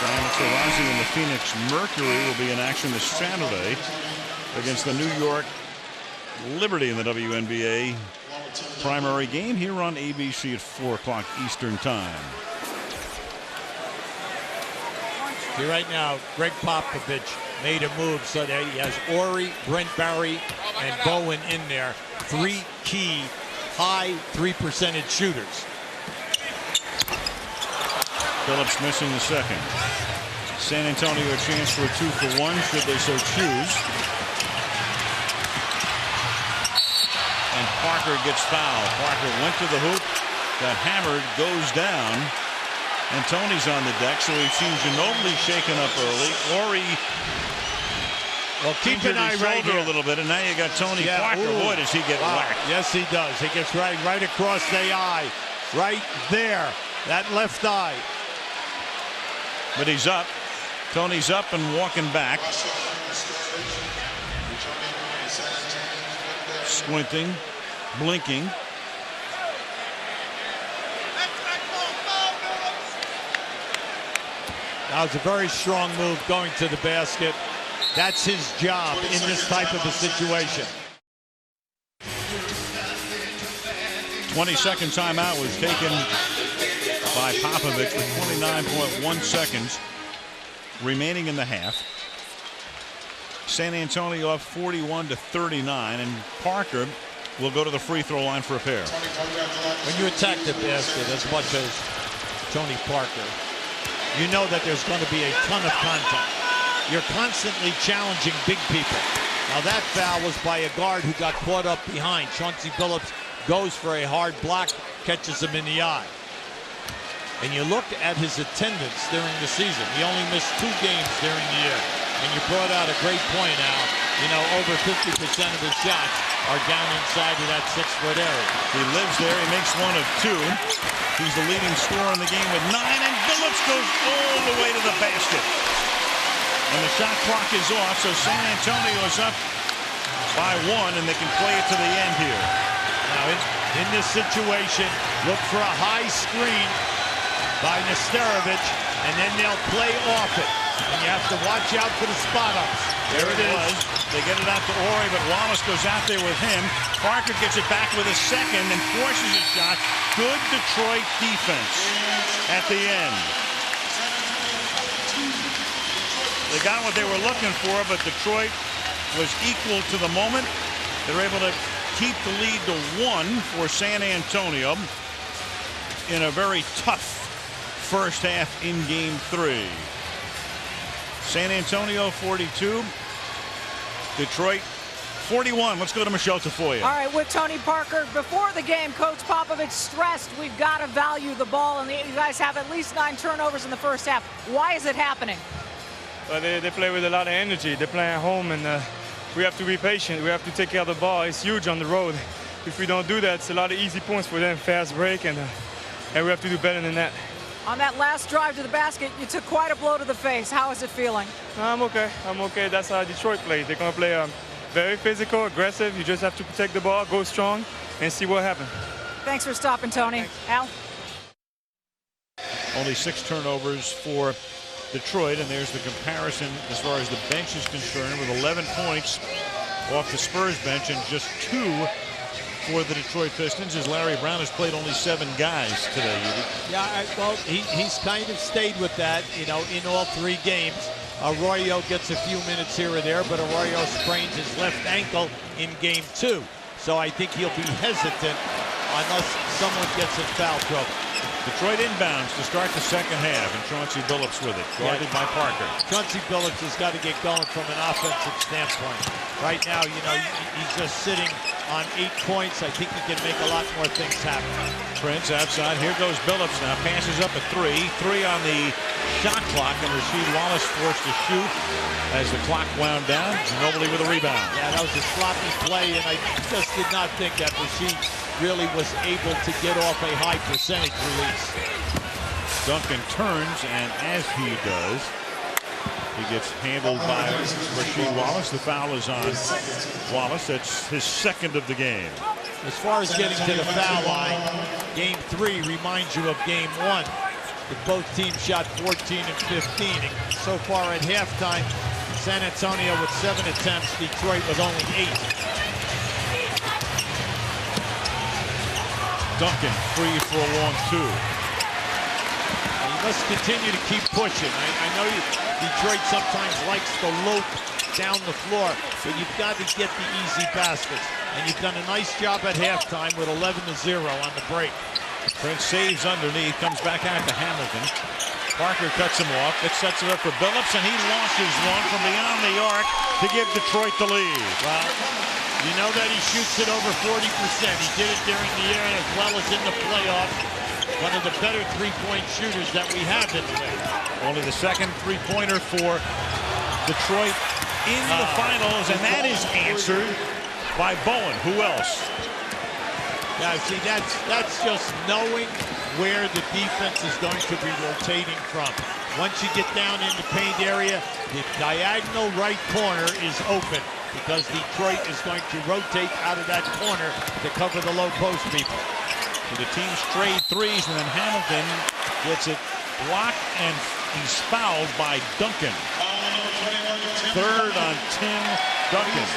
Diana Taurasi and the Phoenix Mercury will be in action this Saturday against the New York Liberty in the WNBA primary game here on ABC at 4 o'clock Eastern time. See, right now, Greg Popovich made a move so that he has Horry, Brent Barry, and Bowen in there. 3 key high 3% shooters. Phillips missing the second. San Antonio a chance for a 2-for-1 should they so choose. And Parker gets fouled. Parker went to the hoop, got hammered, goes down, and Tony's on the deck. So we've seen Ginobili shaken up early. Horry, well, keep an eye right here a little bit, and now you got Tony Parker. Ooh. Boy, does he get whacked. Yes, he does. He gets right across the eye, right there, that left eye. But he's up. Tony's up and walking back. Squinting, blinking. That was a very strong move going to the basket. That's his job in this type of a situation. 22nd timeout was taken by Popovich with 29.1 seconds remaining in the half. San Antonio up 41-39, and Parker will go to the free throw line for a pair. When you attack the basket as much as Tony Parker, you know that there's going to be a ton of contact. You're constantly challenging big people. Now that foul was by a guard who got caught up behind. Chauncey Billups goes for a hard block, catches him in the eye. And you look at his attendance during the season. He only missed 2 games during the year. And you brought out a great point, Al. You know, over 50% of his shots are down inside of that 6-foot area. He lives there. He makes 1 of 2. He's the leading scorer in the game with 9, and Billups goes all the way to the basket. And the shot clock is off, so San Antonio is up by 1, and they can play it to the end here. Now, in this situation, look for a high screen by Nesterovic, and then they'll play off it. And you have to watch out for the spot-ups. There it is. They get it out to Ori, but Wallace goes out there with him. Parker gets it back with a second and forces a shot. Good Detroit defense at the end. They got what they were looking for, but Detroit was equal to the moment. They're able to keep the lead to 1 for San Antonio in a very tough first half in Game 3. San Antonio 42, Detroit 41. Let's go to Michelle Tafoya. All right, with Tony Parker, before the game, Coach Popovich stressed we've got to value the ball, and you guys have at least 9 turnovers in the first half. Why is it happening? Well, they play with a lot of energy. They play at home, and we have to be patient. We have to take care of the ball. It's huge on the road. If we don't do that, it's a lot of easy points for them, fast break, and we have to do better than that. On that last drive to the basket, you took quite a blow to the face. How is it feeling? I'm okay. I'm okay. That's how Detroit plays. They're going to play very physical, aggressive. You just have to protect the ball, go strong, and see what happens. Thanks for stopping, Tony. Al? Only 6 turnovers for Detroit, and there's the comparison as far as the bench is concerned, with 11 points off the Spurs bench and just 2 for the Detroit Pistons, as Larry Brown has played only 7 guys today. Yeah, well, he's kind of stayed with that, you know, in all 3 games. Arroyo gets a few minutes here or there, but Arroyo sprains his left ankle in Game 2. So I think he'll be hesitant unless someone gets in foul trouble. Detroit inbounds to start the second half, and Chauncey Billups with it, guarded by Parker. Chauncey Billups has got to get going from an offensive standpoint. Right now, you know, he's just sitting on 8 points. I think he can make a lot more things happen. Prince outside. Here goes Billups now. Passes up a 3. 3 on the shot clock, and Rasheed Wallace forced to shoot as the clock wound down. Ginobili with a rebound. Yeah, that was a sloppy play, and I just did not think that Rasheed really was able to get off a high percentage release. Duncan turns, and as he does, he gets handled by Rasheed Wallace. The foul is on Wallace. That's his 2nd of the game. As far as getting to the foul line, Game 3 reminds you of Game 1. Both teams shot 14 and 15. And so far at halftime, San Antonio with 7 attempts, Detroit with only 8. Duncan free for a long 2. You must continue to keep pushing. I know Detroit sometimes likes to lope down the floor, but you've got to get the easy baskets. And you've done a nice job at halftime with 11-0 on the break. Prince saves underneath, comes back out to Hamilton. Parker cuts him off. It sets it up for Billups, and he launches one from beyond the arc to give Detroit the lead. Well, you know that he shoots it over 40%. He did it during the year as well as in the playoffs. One of the better three-point shooters that we have in the league. Only the 2nd three-pointer for Detroit in the finals, and that is answered by Bowen. Who else? Now, see, that's just knowing where the defense is going to be rotating from. Once you get down in the paint area, the diagonal right corner is open because Detroit is going to rotate out of that corner to cover the low post people. So the team's trade 3s, and then Hamilton gets it blocked, and he's fouled by Duncan. 3rd on Tim Duncan.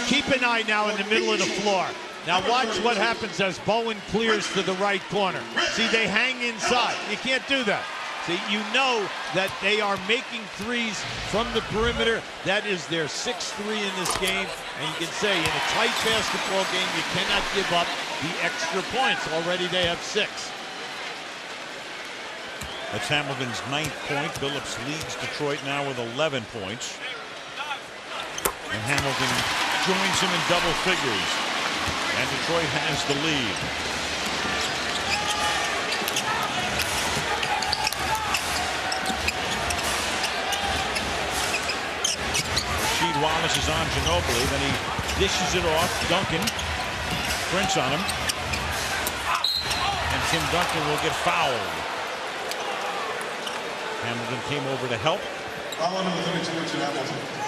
Keep an eye now in the middle of the floor. Now watch what happens as Bowen clears to the right corner. See, they hang inside. You can't do that. See, you know that they are making threes from the perimeter. That is their 6th three in this game. And you can say in a tight basketball game, you cannot give up the extra points. Already they have 6. That's Hamilton's 9th point. Billups leads Detroit now with 11 points. And Hamilton joins him in double figures. And Detroit has the lead. Rasheed Wallace is on Ginobili. Then he dishes it off. Duncan. Prince on him. And Tim Duncan will get fouled. Hamilton came over to help.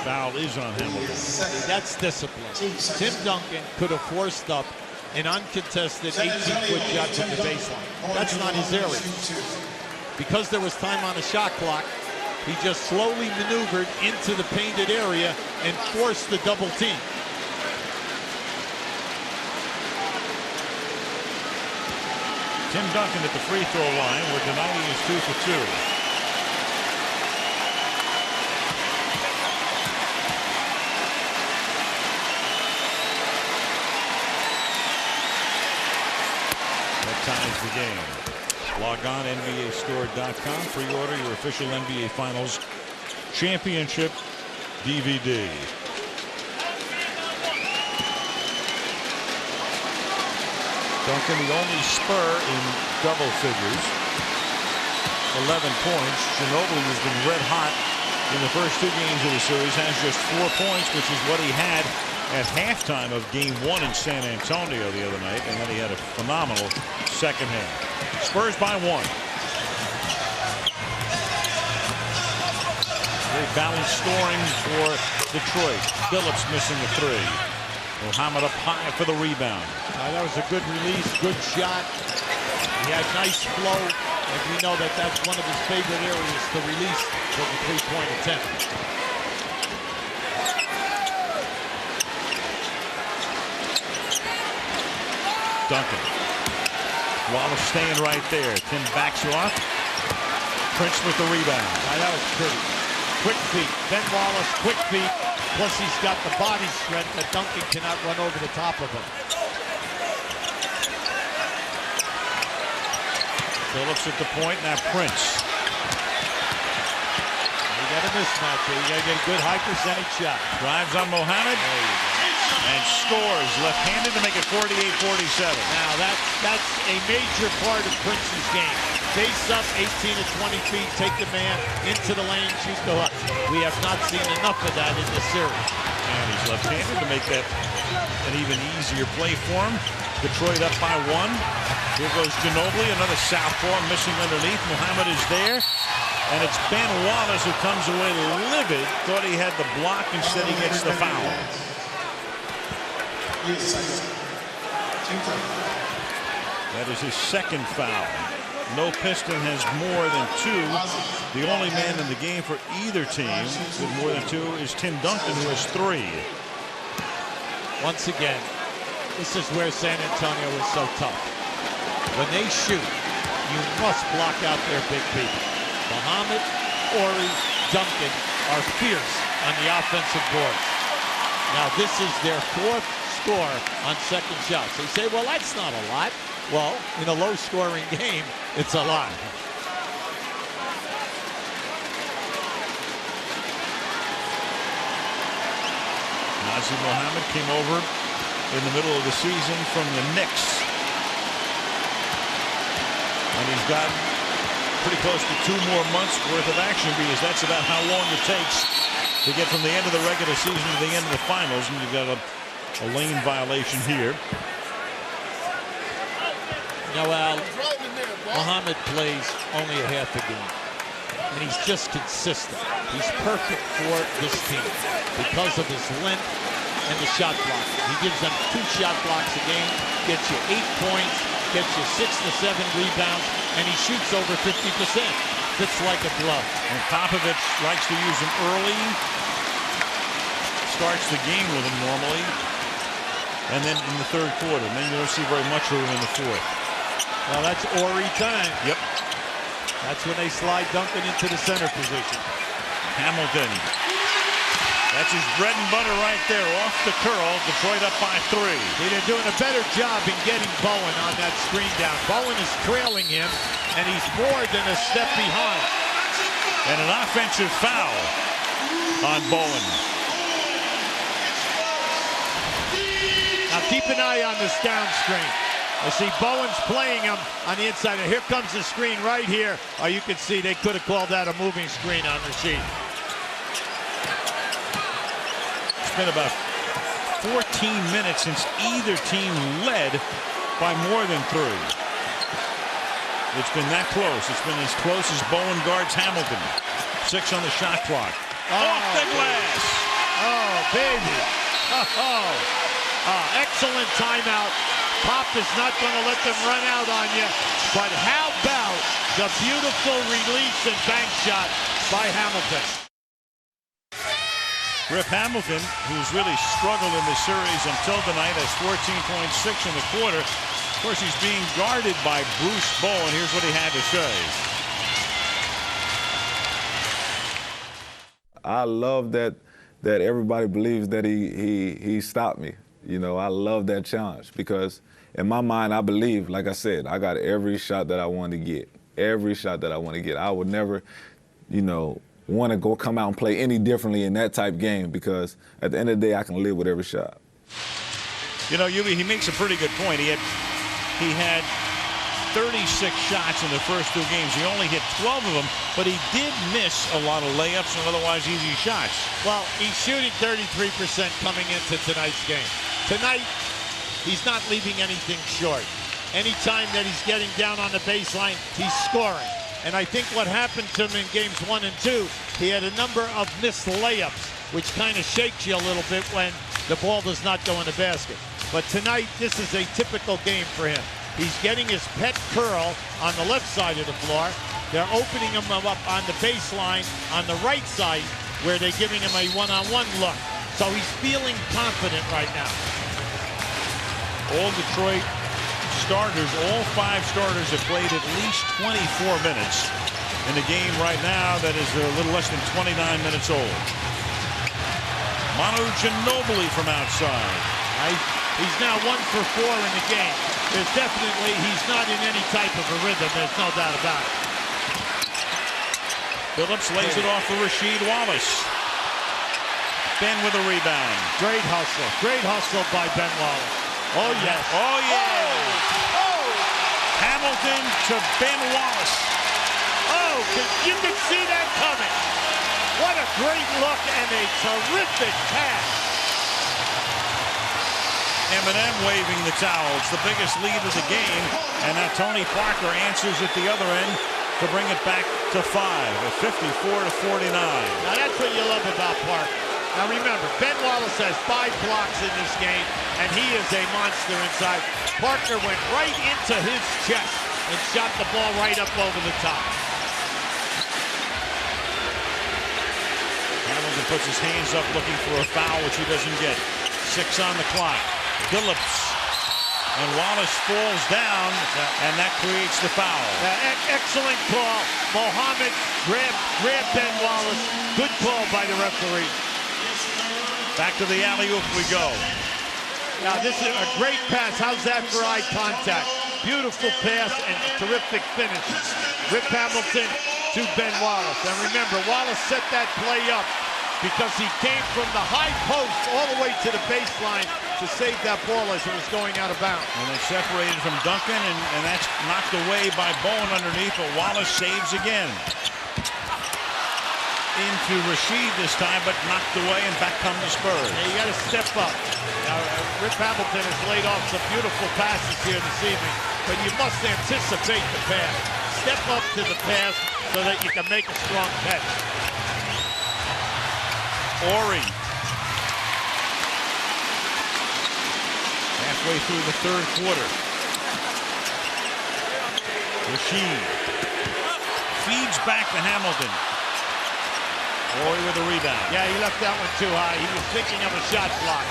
Foul is on Hamilton. That's discipline. Tim Duncan could have forced up an uncontested 18-foot shot from the baseline. That's not his area. Because there was time on the shot clock, he just slowly maneuvered into the painted area and forced the double team. Tim Duncan at the free throw line, where tonight he is 2 for 2. Ties the game. Log on NBAstore.com. Pre-order your official NBA Finals championship DVD. Duncan, the only Spur in double figures. 11 points. Ginobili has been red hot in the first 2 games of the series. Has just 4 points, which is what he had at halftime of game 1 in San Antonio the other night, and then he had a phenomenal second half. Spurs by 1. Very balanced scoring for Detroit. Billups missing the 3. Mohamed up high for the rebound. That was a good release, good shot. He had nice flow, and we know that that's one of his favorite areas to release for the 3-point attempt. Duncan. Wallace staying right there. Tim backs you off. Prince with the rebound. That was pretty. Quick feet. Ben Wallace, quick feet. Plus he's got the body strength that Duncan cannot run over the top of him. Billups at the point. Now Prince. You got a mismatch here. You got to get a good high percentage shot. Drives on Mohamed. And scores left-handed to make it 48-47. Now that's a major part of Prince's game. Face up 18 to 20 feet, take the man into the lane, shoot the hook. We have not seen enough of that in this series. And he's left-handed to make that an even easier play for him. Detroit up by 1. Here goes Ginobili, another southpaw missing underneath. Mohamed is there. And it's Ben Wallace who comes away livid. Thought he had the block, instead he gets the foul. That is his 2nd foul. No Piston has more than 2. The only man in the game for either team with more than 2 is Tim Duncan, who has 3. Once again, this is where San Antonio is so tough. When they shoot, you must block out their big people. Mohamed, Ori, Duncan are fierce on the offensive boards. Now this is their 4th score on second shots. They say, well, that's not a lot. Well, in a low-scoring game, it's a lot. Nazr Mohamed came over in the middle of the season from the Knicks. And he's got pretty close to 2 more months worth of action, because that's about how long it takes to get from the end of the regular season to the end of the finals. And you've got a lane violation here. Now, Al, Mohamed plays only a half a game, and he's just consistent. He's perfect for this team because of his length and the shot block. He gives them 2 shot blocks a game, gets you 8 points, gets you 6 to 7 rebounds, and he shoots over 50%. Fits like a glove. And Popovich likes to use him early, starts the game with him normally. And then in the third quarter. And then you don't see very much of him in the fourth. Well, that's Ori time. Yep. That's when they slide Duncan into the center position. Hamilton. That's his bread and butter right there. Off the curl. Detroit up by 3. See, they're doing a better job in getting Bowen on that screen down. Bowen is trailing him, and he's more than a step behind. And an offensive foul on Bowen. Now keep an eye on this down screen. I see Bowen's playing him on the inside. And here comes the screen right here. Oh, you can see they could have called that a moving screen on Rasheed. It's been about 14 minutes since either team led by more than 3. It's been that close. It's been as close as Bowen guards Hamilton. 6 on the shot clock. Off the glass. Oh, baby. Excellent timeout. Pop is not going to let them run out on you. But how about the beautiful release and bank shot by Hamilton? Rip Hamilton, who's really struggled in this series until tonight, has 14.6 in the quarter. Of course, he's being guarded by Bruce Bowen. Here's what he had to say. I love that everybody believes that he stopped me. You know, I love that challenge because in my mind, I believe, like I said, I got every shot that I want to get. Every shot that I want to get. I would never, you know, want to go come out and play any differently in that type game because at the end of the day, I can live with every shot. You know, he makes a pretty good point. He had 36 shots in the first 2 games. He only hit 12 of them, but he did miss a lot of layups and otherwise easy shots. Well, he's shooting 33% coming into tonight's game. Tonight, he's not leaving anything short. Anytime that he's getting down on the baseline, he's scoring. And I think what happened to him in games 1 and 2, he had a number of missed layups, which kind of shakes you a little bit when the ball does not go in the basket. But tonight, this is a typical game for him. He's getting his pet curl on the left side of the floor. They're opening him up on the baseline on the right side where they're giving him a one-on-one look. So he's feeling confident right now. All Detroit starters, all 5 starters have played at least 24 minutes in the game right now that is a little less than 29 minutes old. Manu Ginobili from outside. He's now 1 for 4 in the game. There's definitely, he's not in any type of a rhythm. There's no doubt about it. Phillips lays it off for Rasheed Wallace. Ben with a rebound. Great hustle by Ben Wallace. Oh, yes. Oh, yeah. Oh. Hamilton to Ben Wallace. Oh, you can see that coming. What a great look and a terrific pass. M&M waving the towel. It's the biggest lead of the game. And now Tony Parker answers at the other end to bring it back to 5 at 54-49. Now that's what you love about Parker. Now remember, Ben Wallace has 5 blocks in this game, and he is a monster inside. Parker went right into his chest and shot the ball right up over the top. Hamilton puts his hands up looking for a foul, which he doesn't get. 6 on the clock. Phillips. And Wallace falls down, and that creates the foul. Excellent call. Mohammed grabbed Ben Wallace. Good call by the referee. Back to the alley-oop we go. Now this is a great pass. How's that for eye contact? Beautiful pass and terrific finish. Rip Hamilton to Ben Wallace. And remember, Wallace set that play up because he came from the high post all the way to the baseline to save that ball as it was going out of bounds. And it's separated from Duncan, and that's knocked away by Bowen underneath, but Wallace saves again. Into Rasheed this time, but knocked away, and back come the Spurs. Yeah, you got to step up. Now, Rip Hamilton has laid off some beautiful passes here this evening, but you must anticipate the pass. Step up to the pass so that you can make a strong catch. Ori. Halfway through the third quarter. Rasheed feeds back to Hamilton. Ori with a rebound. Yeah, he left that one too high. He was thinking of a shot block.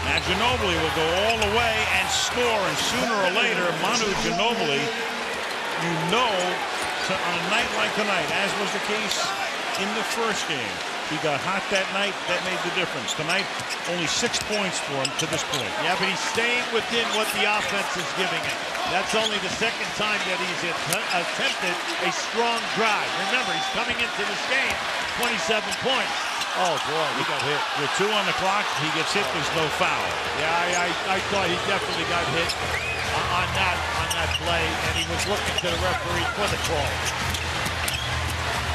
Now Ginobili will go all the way and score, and sooner or later, Manu Ginobili, you know, on a night like tonight, as was the case in the first game, he got hot that night. That made the difference. Tonight, only 6 points for him to this point. Yeah, but he's staying within what the offense is giving him. That's only the second time that he's attempted a strong drive. Remember, he's coming into this game 27 points. Oh, boy, he got hit. With 2 on the clock, he gets hit. There's no foul. Yeah, I thought he definitely got hit on that play, and he was looking to the referee for the call.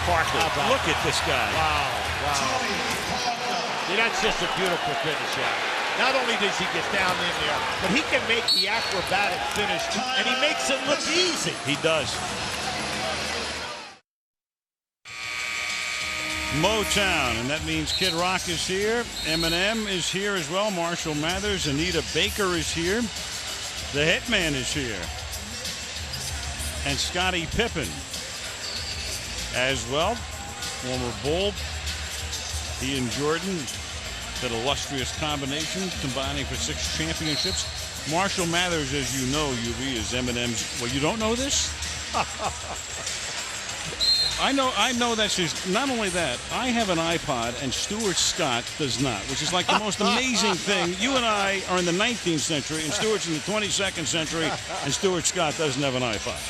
Parker, look at this guy. Wow. See, that's just a beautiful finish out. Not only does he get down in there, but he can make the acrobatic finish, and he makes it look easy. He does. Motown, and that means Kid Rock is here. Eminem is here as well. Marshall Mathers, Anita Baker is here. The Hitman is here. And Scottie Pippen as well. Former Bull. He and Jordan, that illustrious combination, combining for 6 championships. Marshall Mathers, as you know, UB, is Eminem's. Well, you don't know this? I know that's just, not only that, I have an iPod and Stuart Scott does not, which is like the most amazing thing. You and I are in the 19th century and Stuart's in the 22nd century, and Stuart Scott doesn't have an iPod.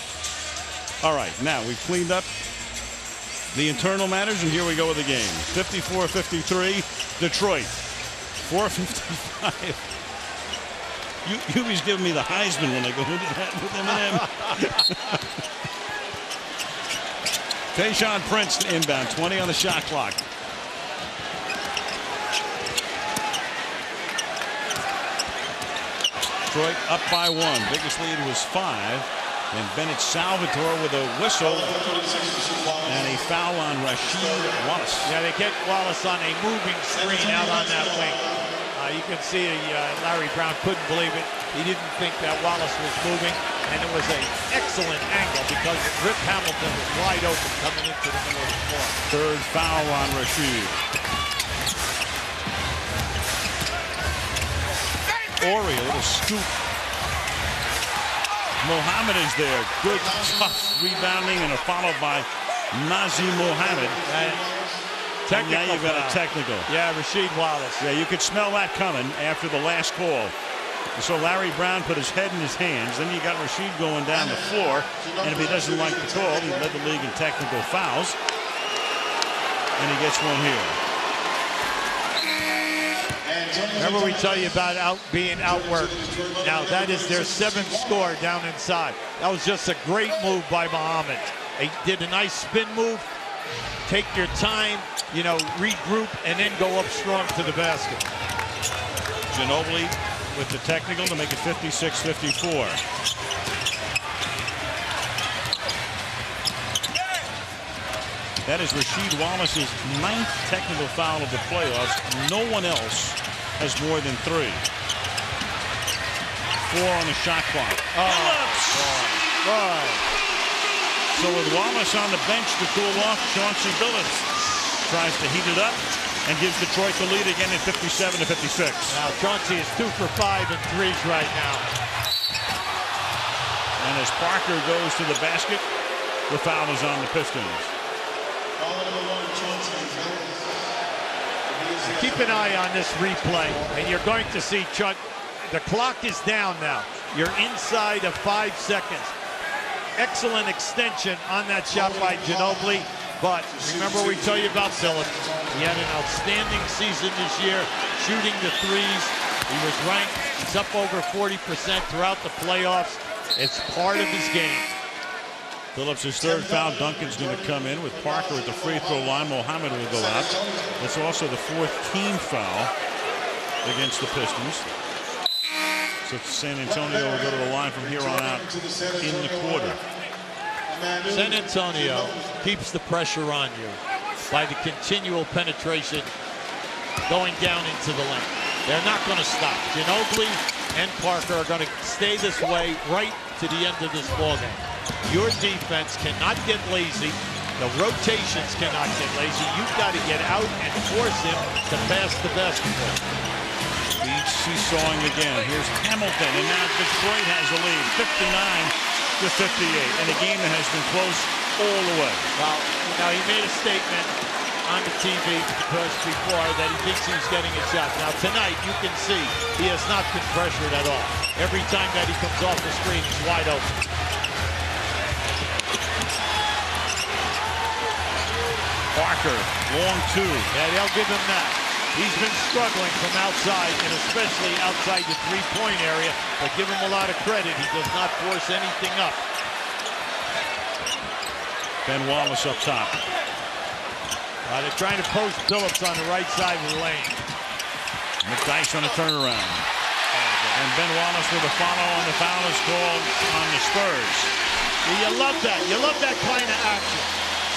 All right, now we've cleaned up the internal matters, and here we go with the game. 54-53, Detroit. 4:55. Yubi's giving me the Heisman when I go into that with Eminem. Tayshaun Prince inbound, 20 on the shot clock. Detroit up by 1. Biggest lead was 5. And Bennett Salvatore with a whistle and a foul on Rasheed Wallace. Yeah, they get Wallace on a moving screen out on that wing. You can see Larry Brown couldn't believe it. He didn't think that Wallace was moving, and it was an excellent angle because Rip Hamilton was wide open coming into the middle of the floor. Third foul on Rasheed. Ori, a little scoop. Mohammed is there. Good, tough rebounding, and a follow by Nazim Mohammed. Now you've got a technical. Yeah, Rasheed Wallace. Yeah, you could smell that coming after the last call. So Larry Brown put his head in his hands. Then you got Rasheed going down the floor. And if he doesn't like the call, he led the league in technical fouls. And he gets one here. Remember we tell you about being outworked. Now that is their 7th score down inside. That was just a great move by Muhammad. He did a nice spin move. Take your time, you know, regroup, and then go up strong to the basket. Ginobili with the technical to make it 56-54. That is Rasheed Wallace's 9th technical foul of the playoffs. No one else has more than 3. 4 on the shot clock. So with Wallace on the bench to cool off, Chauncey Billups tries to heat it up and gives Detroit the lead again at 57-56. Now Chauncey is 2 for 5 in threes right now. And as Parker goes to the basket, the foul is on the Pistons. Keep an eye on this replay, and you're going to see the clock is down now. You're inside of 5 seconds. Excellent extension on that shot by Ginobili, but remember we tell you about Phillips. He had an outstanding season this year, shooting the threes. He was ranked, he's up over 40% throughout the playoffs. It's part of his game. Phillips' 3rd foul. Duncan's going to come in with Parker at the free throw line. Mohammed will go out. That's also the 4th team foul against the Pistons. So San Antonio will go to the line from here on out in the quarter. San Antonio keeps the pressure on you by the continual penetration going down into the lane. They're not going to stop. Ginobili and Parker are going to stay this way right to the end of this ballgame. Your defense cannot get lazy. The rotations cannot get lazy. You've got to get out and force him to pass the basketball. He's seesawing again. Here's Hamilton, and now Detroit has a lead, 59-58, in a game that has been close all the way. Well, now he made a statement on the TV before that he thinks he's getting his shot. Now tonight, you can see he has not been pressured at all. Every time that he comes off the screen, he's wide open. Parker, long two. Yeah, they'll give him that. He's been struggling from outside, and especially outside the three-point area, but give him a lot of credit. He does not force anything up. Ben Wallace up top. They're trying to post Phillips on the right side of the lane. McDyess on a turnaround. And Ben Wallace with a follow on the foul is called on the Spurs. You love that. You love that kind of action.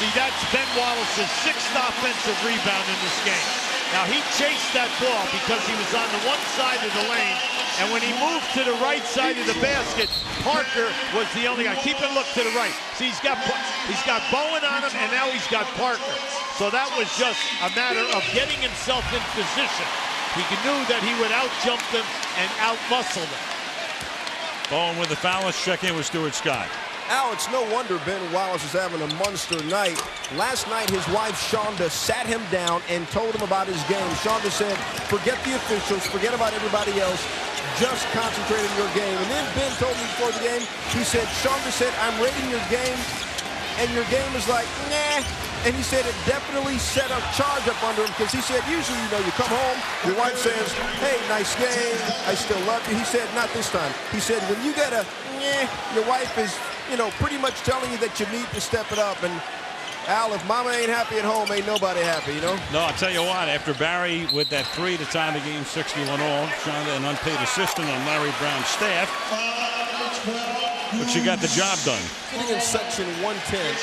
See, that's Ben Wallace's 6th offensive rebound in this game. Now, he chased that ball because he was on the one side of the lane, and when he moved to the right side of the basket, Parker was the only guy. Keep a look to the right. See, he's got Bowen on him, and now he's got Parker. So that was just a matter of getting himself in position. He knew that he would out-jump them and out-muscle them. Bowen with the foul. Let's check in with Stuart Scott. Al, it's no wonder Ben Wallace is having a monster night. Last night, his wife, Shonda, sat him down and told him about his game. Shonda said, forget the officials, forget about everybody else, just concentrate on your game. And then Ben told me before the game, he said, Shonda said, I'm rating your game, and your game is like, nah. And he said it definitely set a charge up under him because he said, usually, you know, you come home, your wife says, hey, nice game, I still love you. He said, not this time. He said, when you get a, nah, your wife is, you know, pretty much telling you that you need to step it up. And Al, if mama ain't happy at home, ain't nobody happy, you know? No, I'll tell you what, after Barry with that three to tie the game 61 all, Shonda, an unpaid assistant on Larry Brown's staff, but she got the job done. Sitting in section 110.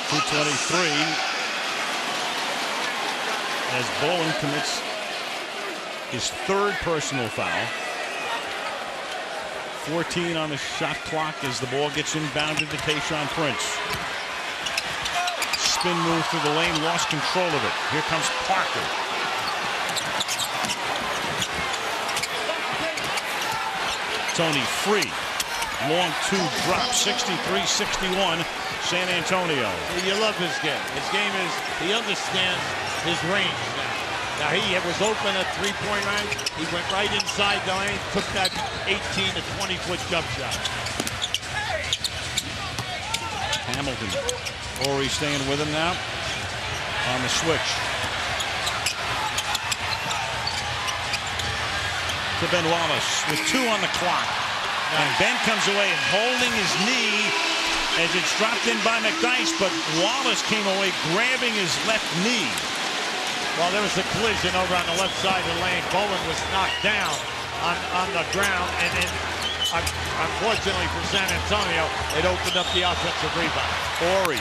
2:23 as Bowen commits his 3rd personal foul. 14 on the shot clock as the ball gets inbounded to Tayshaun Prince. Spin move through the lane, lost control of it. Here comes Parker. Tony free. Long two drop, 63-61, San Antonio. You love his game. His game is, he understands his range now. Now, he was open at three-point line. He went right inside the lane, took that 18 to 20-foot jump shot. Hamilton. Horry staying with him now on the switch. To Ben Wallace with 2 on the clock. And Ben comes away holding his knee as it's dropped in by McDyess, but Wallace came away grabbing his left knee. Well, there was a collision over on the left side of the lane. Bowen was knocked down on the ground, and then unfortunately for San Antonio, it opened up the offensive rebound. Horry.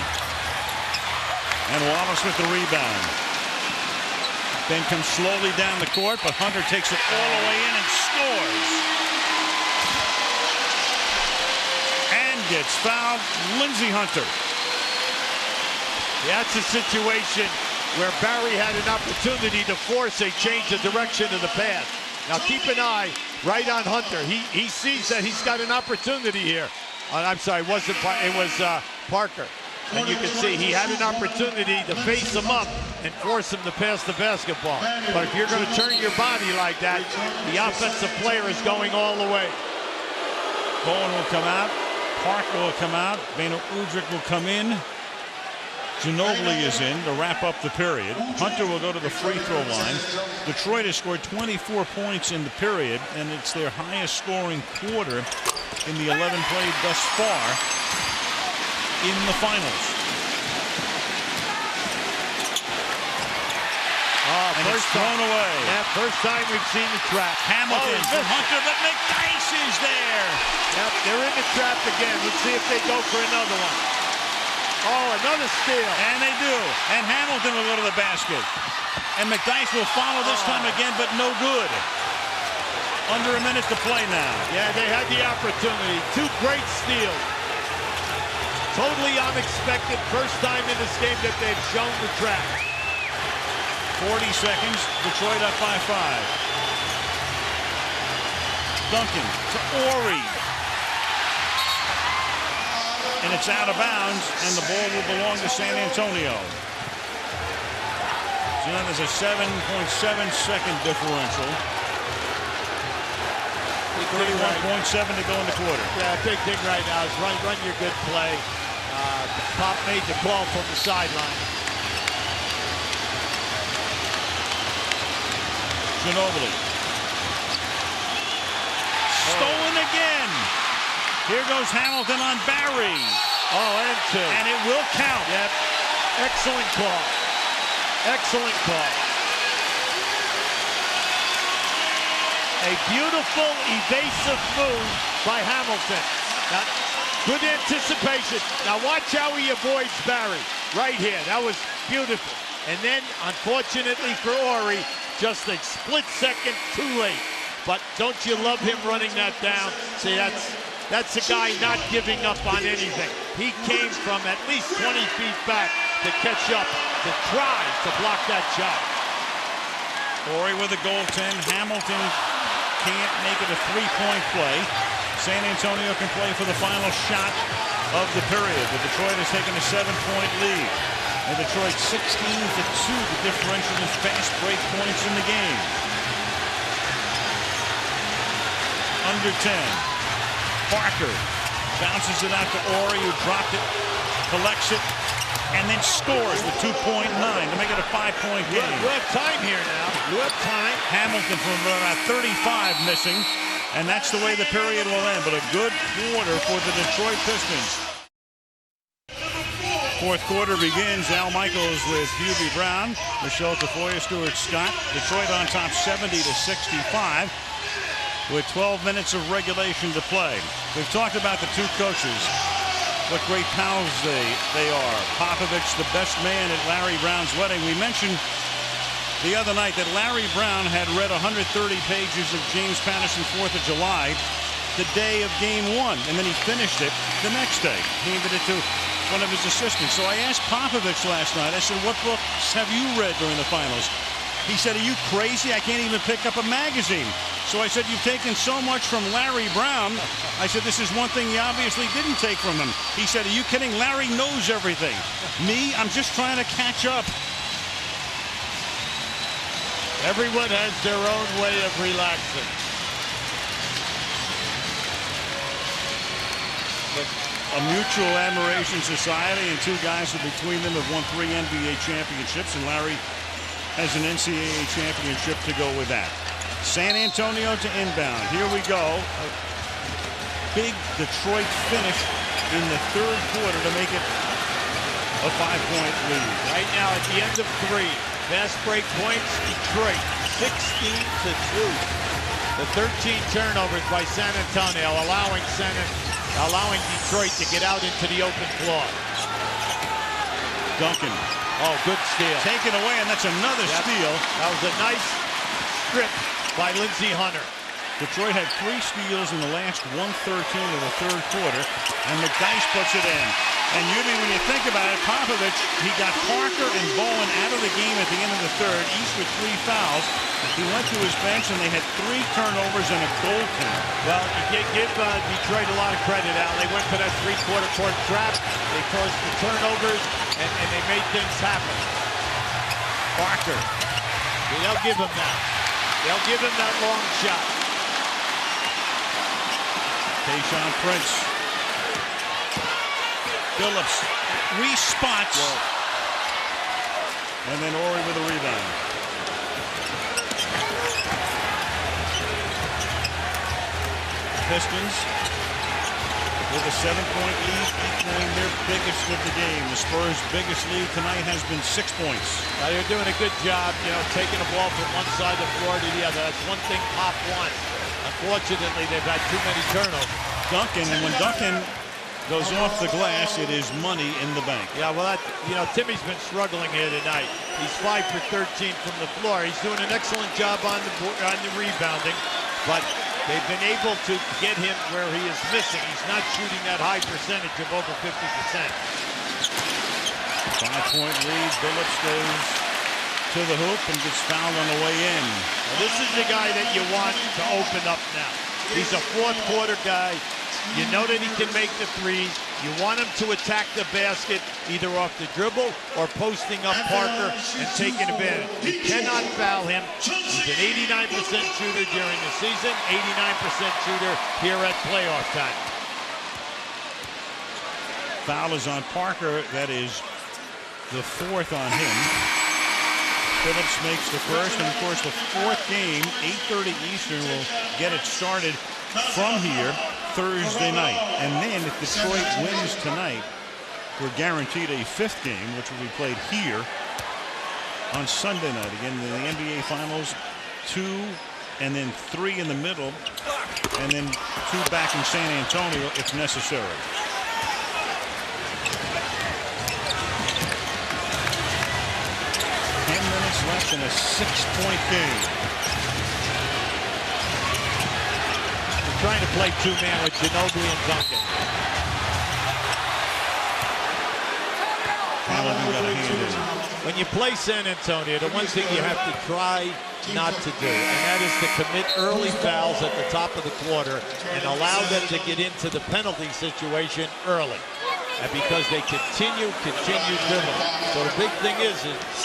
And Wallace with the rebound. Ben comes slowly down the court, but Hunter takes it all the way in and scores. Gets fouled, Lindsey Hunter. That's a situation where Barry had an opportunity to force a change of direction of the pass. Now keep an eye right on Hunter. He sees that he's got an opportunity here. I'm sorry, it was Parker. And you can see he had an opportunity to face him up and force him to pass the basketball. But if you're going to turn your body like that, the offensive player is going all the way. Bowen will come out. Parker will come out. Beno Udrih will come in. Ginobili is in to wrap up the period. Hunter will go to the free throw line. Detroit has scored 24 points in the period, and it's their highest scoring quarter in the 11 played thus far in the finals. And it's thrown away. Yeah, first time we've seen the trap. Hamilton for Hunter, but McDyess is there. Yep, they're in the trap again. Let's see if they go for another one. Oh, another steal. And they do. And Hamilton will go to the basket. And McDyess will follow this time again, but no good. Under a minute to play now. Yeah, they had the opportunity. Two great steals. Totally unexpected. First time in this game that they've shown the track. 40 seconds. Detroit up by 5. Duncan to Ori. And it's out of bounds, and the ball will belong to San Antonio. So now there's a 7.7-second differential. 31.7 to go in the quarter. Yeah, big thing right now is run your good play. Pop made the call from the sideline. Ginobili. Stolen again. Here goes Hamilton on Barry. Oh, and two. And it will count. Yep. Excellent call. Excellent call. A beautiful, evasive move by Hamilton. Now, good anticipation. Now watch how he avoids Barry. Right here. That was beautiful. And then, unfortunately for Ori, just a split second too late. But don't you love him running that down? See, that's a guy not giving up on anything. He came from at least 20 feet back to catch up, to try to block that shot. Ori with a goaltend. Hamilton can't make it a three-point play. San Antonio can play for the final shot of the period. But Detroit has taken a 7-point lead. And Detroit 16-2. The differential in fast break points in the game. Under 10. Parker bounces it out to Ori, who dropped it, collects it, and then scores with 2.9 to make it a 5-point game. You have time here now. You have time. Hamilton from about 35 missing, and that's the way the period will end. But a good quarter for the Detroit Pistons. Fourth quarter begins. Al Michaels with Hubie Brown, Michelle Tafoya, Stuart Scott. Detroit on top 70-65. With 12 minutes of regulation to play. We've talked about the two coaches, what great pals they are. Popovich, the best man at Larry Brown's wedding. We mentioned the other night that Larry Brown had read 130 pages of James Patterson's 4th of July the day of Game 1, and then he finished it the next day. He handed it to one of his assistants. So I asked Popovich last night, I said, what books have you read during the finals? He said, are you crazy? I can't even pick up a magazine. So I said, you've taken so much from Larry Brown. I said, this is one thing you obviously didn't take from him. He said, are you kidding? Larry knows everything. Me, I'm just trying to catch up. Everyone has their own way of relaxing. A mutual admiration society, and two guys who between them have won 3 NBA championships, and Larry has an NCAA championship to go with that. San Antonio to inbound. Here we go. A big Detroit finish in the third quarter to make it a 5-point lead. Right now at the end of 3. Fast break points, Detroit 16-2. The 13 turnovers by San Antonio allowing Detroit to get out into the open floor. Duncan. Oh, good steal. Taken away, and that's another steal. That was a nice strip by Lindsey Hunter. Detroit had 3 steals in the last 1:13 of the third quarter, and McDyess puts it in. And Hubie, when you think about it, Popovich, he got Parker and Bowen out of the game at the end of the third, each with 3 fouls. He went to his bench, and they had 3 turnovers and a goaltender. Well, you give Detroit a lot of credit, Al. They went for that 3-quarter court trap. They caused the turnovers, and they made things happen. Parker. They'll give him that. They'll give him that long shot. Tayshaun Prince. Phillips re-spots. And then Ori with a rebound. Pistons with a 7-point lead, equaling their biggest of the game. The Spurs' biggest lead tonight has been 6 points. They're doing a good job, taking the ball from one side of the floor to the other. That's one thing Pop wants. Unfortunately, they've had too many turnovers. Duncan, and when Duncan goes off the glass, it is money in the bank. Yeah, well, Timmy's been struggling here tonight. He's 5 for 13 from the floor. He's doing an excellent job on the rebounding. but they've been able to get him where he is missing. He's not shooting that high percentage of over 50%. 5-point lead. Billups goes to the hoop and gets fouled on the way in. Well, this is the guy that you want to open up now. He's a fourth quarter guy. You know that he can make the threes. You want him to attack the basket either off the dribble or posting up Parker and taking advantage. You cannot foul him. He's an 89% shooter during the season, 89% shooter here at playoff time. Foul is on Parker. That is the fourth on him. Billups makes the first, and of course the fourth game, 8:30 Eastern, will get it started from here Thursday night. And then if Detroit wins tonight, we're guaranteed a fifth game, which will be played here on Sunday night. Again, in the NBA Finals, 2 and then 3 in the middle, and then 2 back in San Antonio if necessary. Left in a 6-point game. They're trying to play two-man with Ginobili and Duncan. When you play San Antonio, the one thing you have to try not to do, and that is to commit early fouls at the top of the quarter and allow them to get into the penalty situation early. And because they continue dribbling. So the big thing is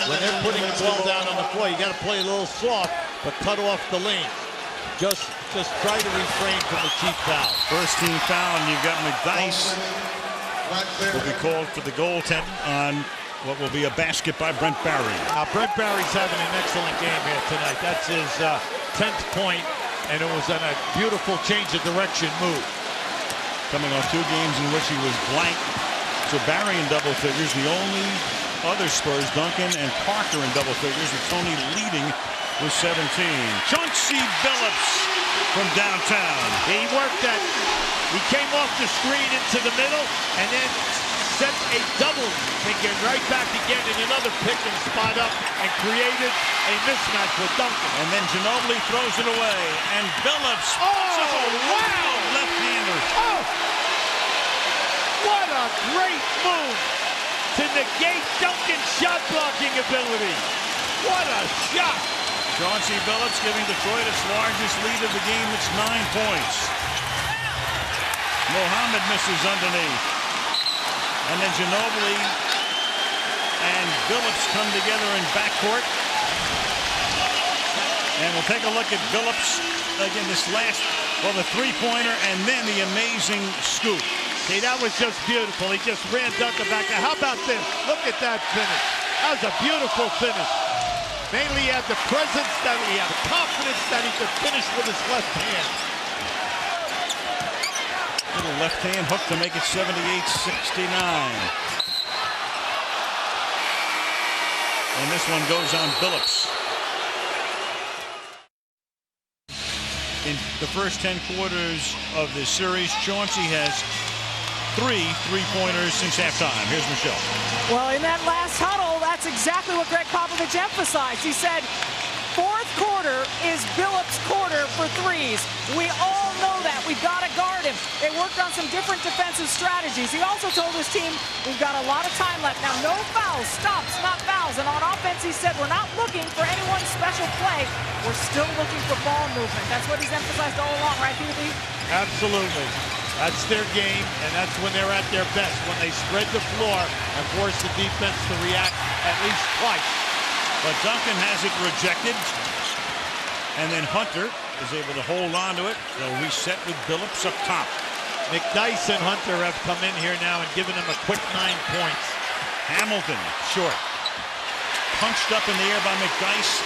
when they're putting the ball down on the floor, you got to play a little soft, but cut off the lane. Just try to refrain from the cheap foul. First team foul, and you've got McDyess will be called for the goaltending on what will be a basket by Brent Barry. Now Brent Barry's having an excellent game here tonight. That's his 10th point, and it was on a beautiful change of direction move. Coming off 2 games in which he was blank. So Barry in double figures. The only other Spurs, Duncan and Parker in double figures, with Tony leading with 17. Chauncey Billups from downtown. He worked that. He came off the screen into the middle and then set a double, thinking right back again in another pick and spot up and created a mismatch with Duncan. And then Ginobili throws it away. And Billups. Oh, wow! Left-hander. Oh! What a great move to negate Duncan's shot blocking ability. What a shot. Chauncey Billups giving Detroit its largest lead of the game. It's 9 points. Mohammed misses underneath. And then Ginobili and Billups come together in backcourt. And we'll take a look at Billups again, this last, well, the 3-pointer and then the amazing scoop. See, that was just beautiful. He just ran Duncan back. Now, how about this? Look at that finish. That was a beautiful finish. Mainly he had the presence, that he had the confidence that he could finish with his left hand. Little left hand hook to make it 78-69. And this one goes on Billups. In the first 10 quarters of this series, Chauncey has 3 3-pointers since halftime. Here's Michelle. Well, in that last huddle, that's exactly what Greg Popovich emphasized. He said, fourth quarter is Billups' quarter for threes. We all know that. We've got to guard him. They worked on some different defensive strategies. He also told his team, we've got a lot of time left. Now, no fouls, stops, not fouls. And on offense, he said, we're not looking for anyone's special play. We're still looking for ball movement. That's what he's emphasized all along, right, Hubie? Absolutely. That's their game, and that's when they're at their best, when they spread the floor and force the defense to react at least twice. But Duncan has it rejected. And then Hunter is able to hold on to it. They'll reset with Billups up top. McDyess and Hunter have come in here now and given him a quick 9 points. Hamilton, short. Punched up in the air by McDyess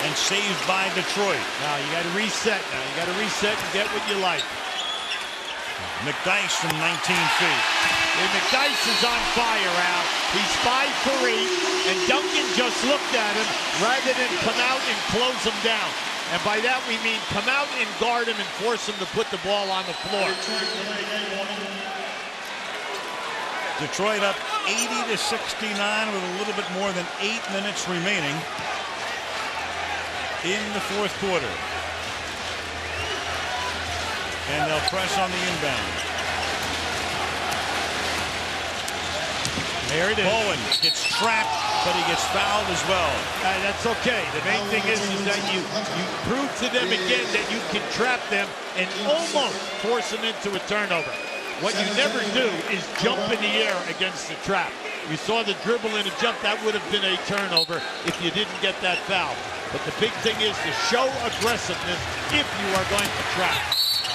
and saved by Detroit. Now you got to reset now. You got to reset and get what you like. McDyess from 19 feet. And McDyess is on fire, Al. He's 5 for 8, and Duncan just looked at him rather than come out and close him down. And by that we mean come out and guard him and force him to put the ball on the floor. Detroit up 80-69 with a little bit more than 8 minutes remaining in the fourth quarter. And they'll press on the inbound. There it is. Bowen gets trapped, but he gets fouled as well. That's okay. The main thing is that you prove to them again that you can trap them and almost force them into a turnover. What you never do is jump in the air against the trap. You saw the dribble and a jump. That would have been a turnover if you didn't get that foul. But the big thing is to show aggressiveness if you are going to trap.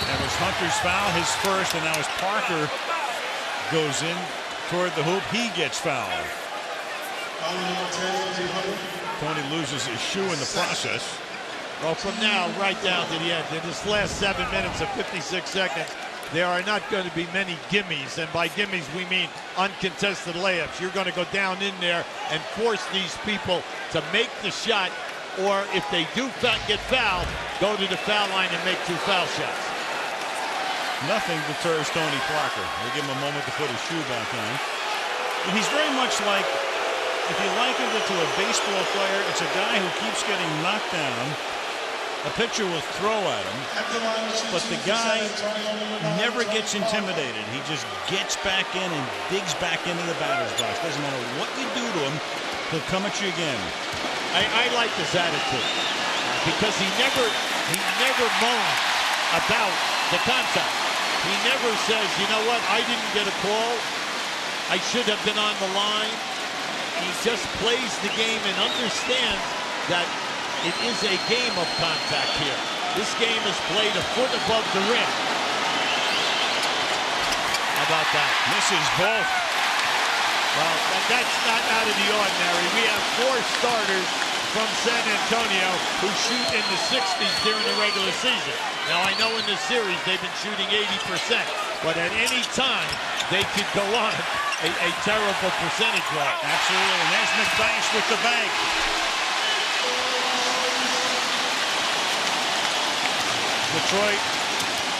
That was Hunter's foul, his first, and now as Parker goes in toward the hoop, he gets fouled. Tony loses his shoe in the process. Well, from now right down to the end, in this last 7 minutes and 56 seconds, there are not going to be many gimmies, and by gimmies we mean uncontested layups. You're going to go down in there and force these people to make the shot, or if they do get fouled, go to the foul line and make 2 foul shots. Nothing deters Tony Parker. We'll give him a moment to put his shoe back on. And he's very much like, if you liken it to a baseball player, it's a guy who keeps getting knocked down. A pitcher will throw at him, but the guy never gets intimidated. He just gets back in and digs back into the batter's box. Doesn't matter what you do to him, he'll come at you again. I like this attitude because he never moans about the contact. He never says, you know what, I didn't get a call. I should have been on the line. He just plays the game and understands that it is a game of contact here. This game is played a foot above the rim. How about that? Misses both. Well, that's not out of the ordinary. We have 4 starters from San Antonio who shoot in the 60s during the regular season. Now, I know in this series they've been shooting 80%, but at any time they could go on a terrible percentage-wise. Absolutely, and there's McBanks with the bank. Detroit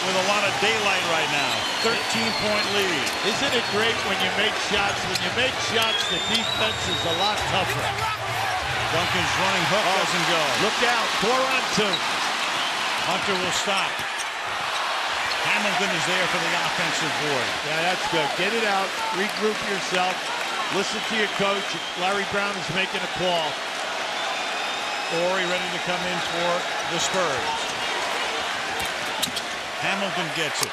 with a lot of daylight right now. 13-point lead. Isn't it great when you make shots? When you make shots, the defense is a lot tougher. Duncan's running hook doesn't go. Look out, 4 on 2. Hunter will stop. Hamilton is there for the offensive board. Yeah, that's good. Get it out, regroup yourself, listen to your coach. Larry Brown is making a call. Ori ready to come in for the Spurs. Hamilton gets it.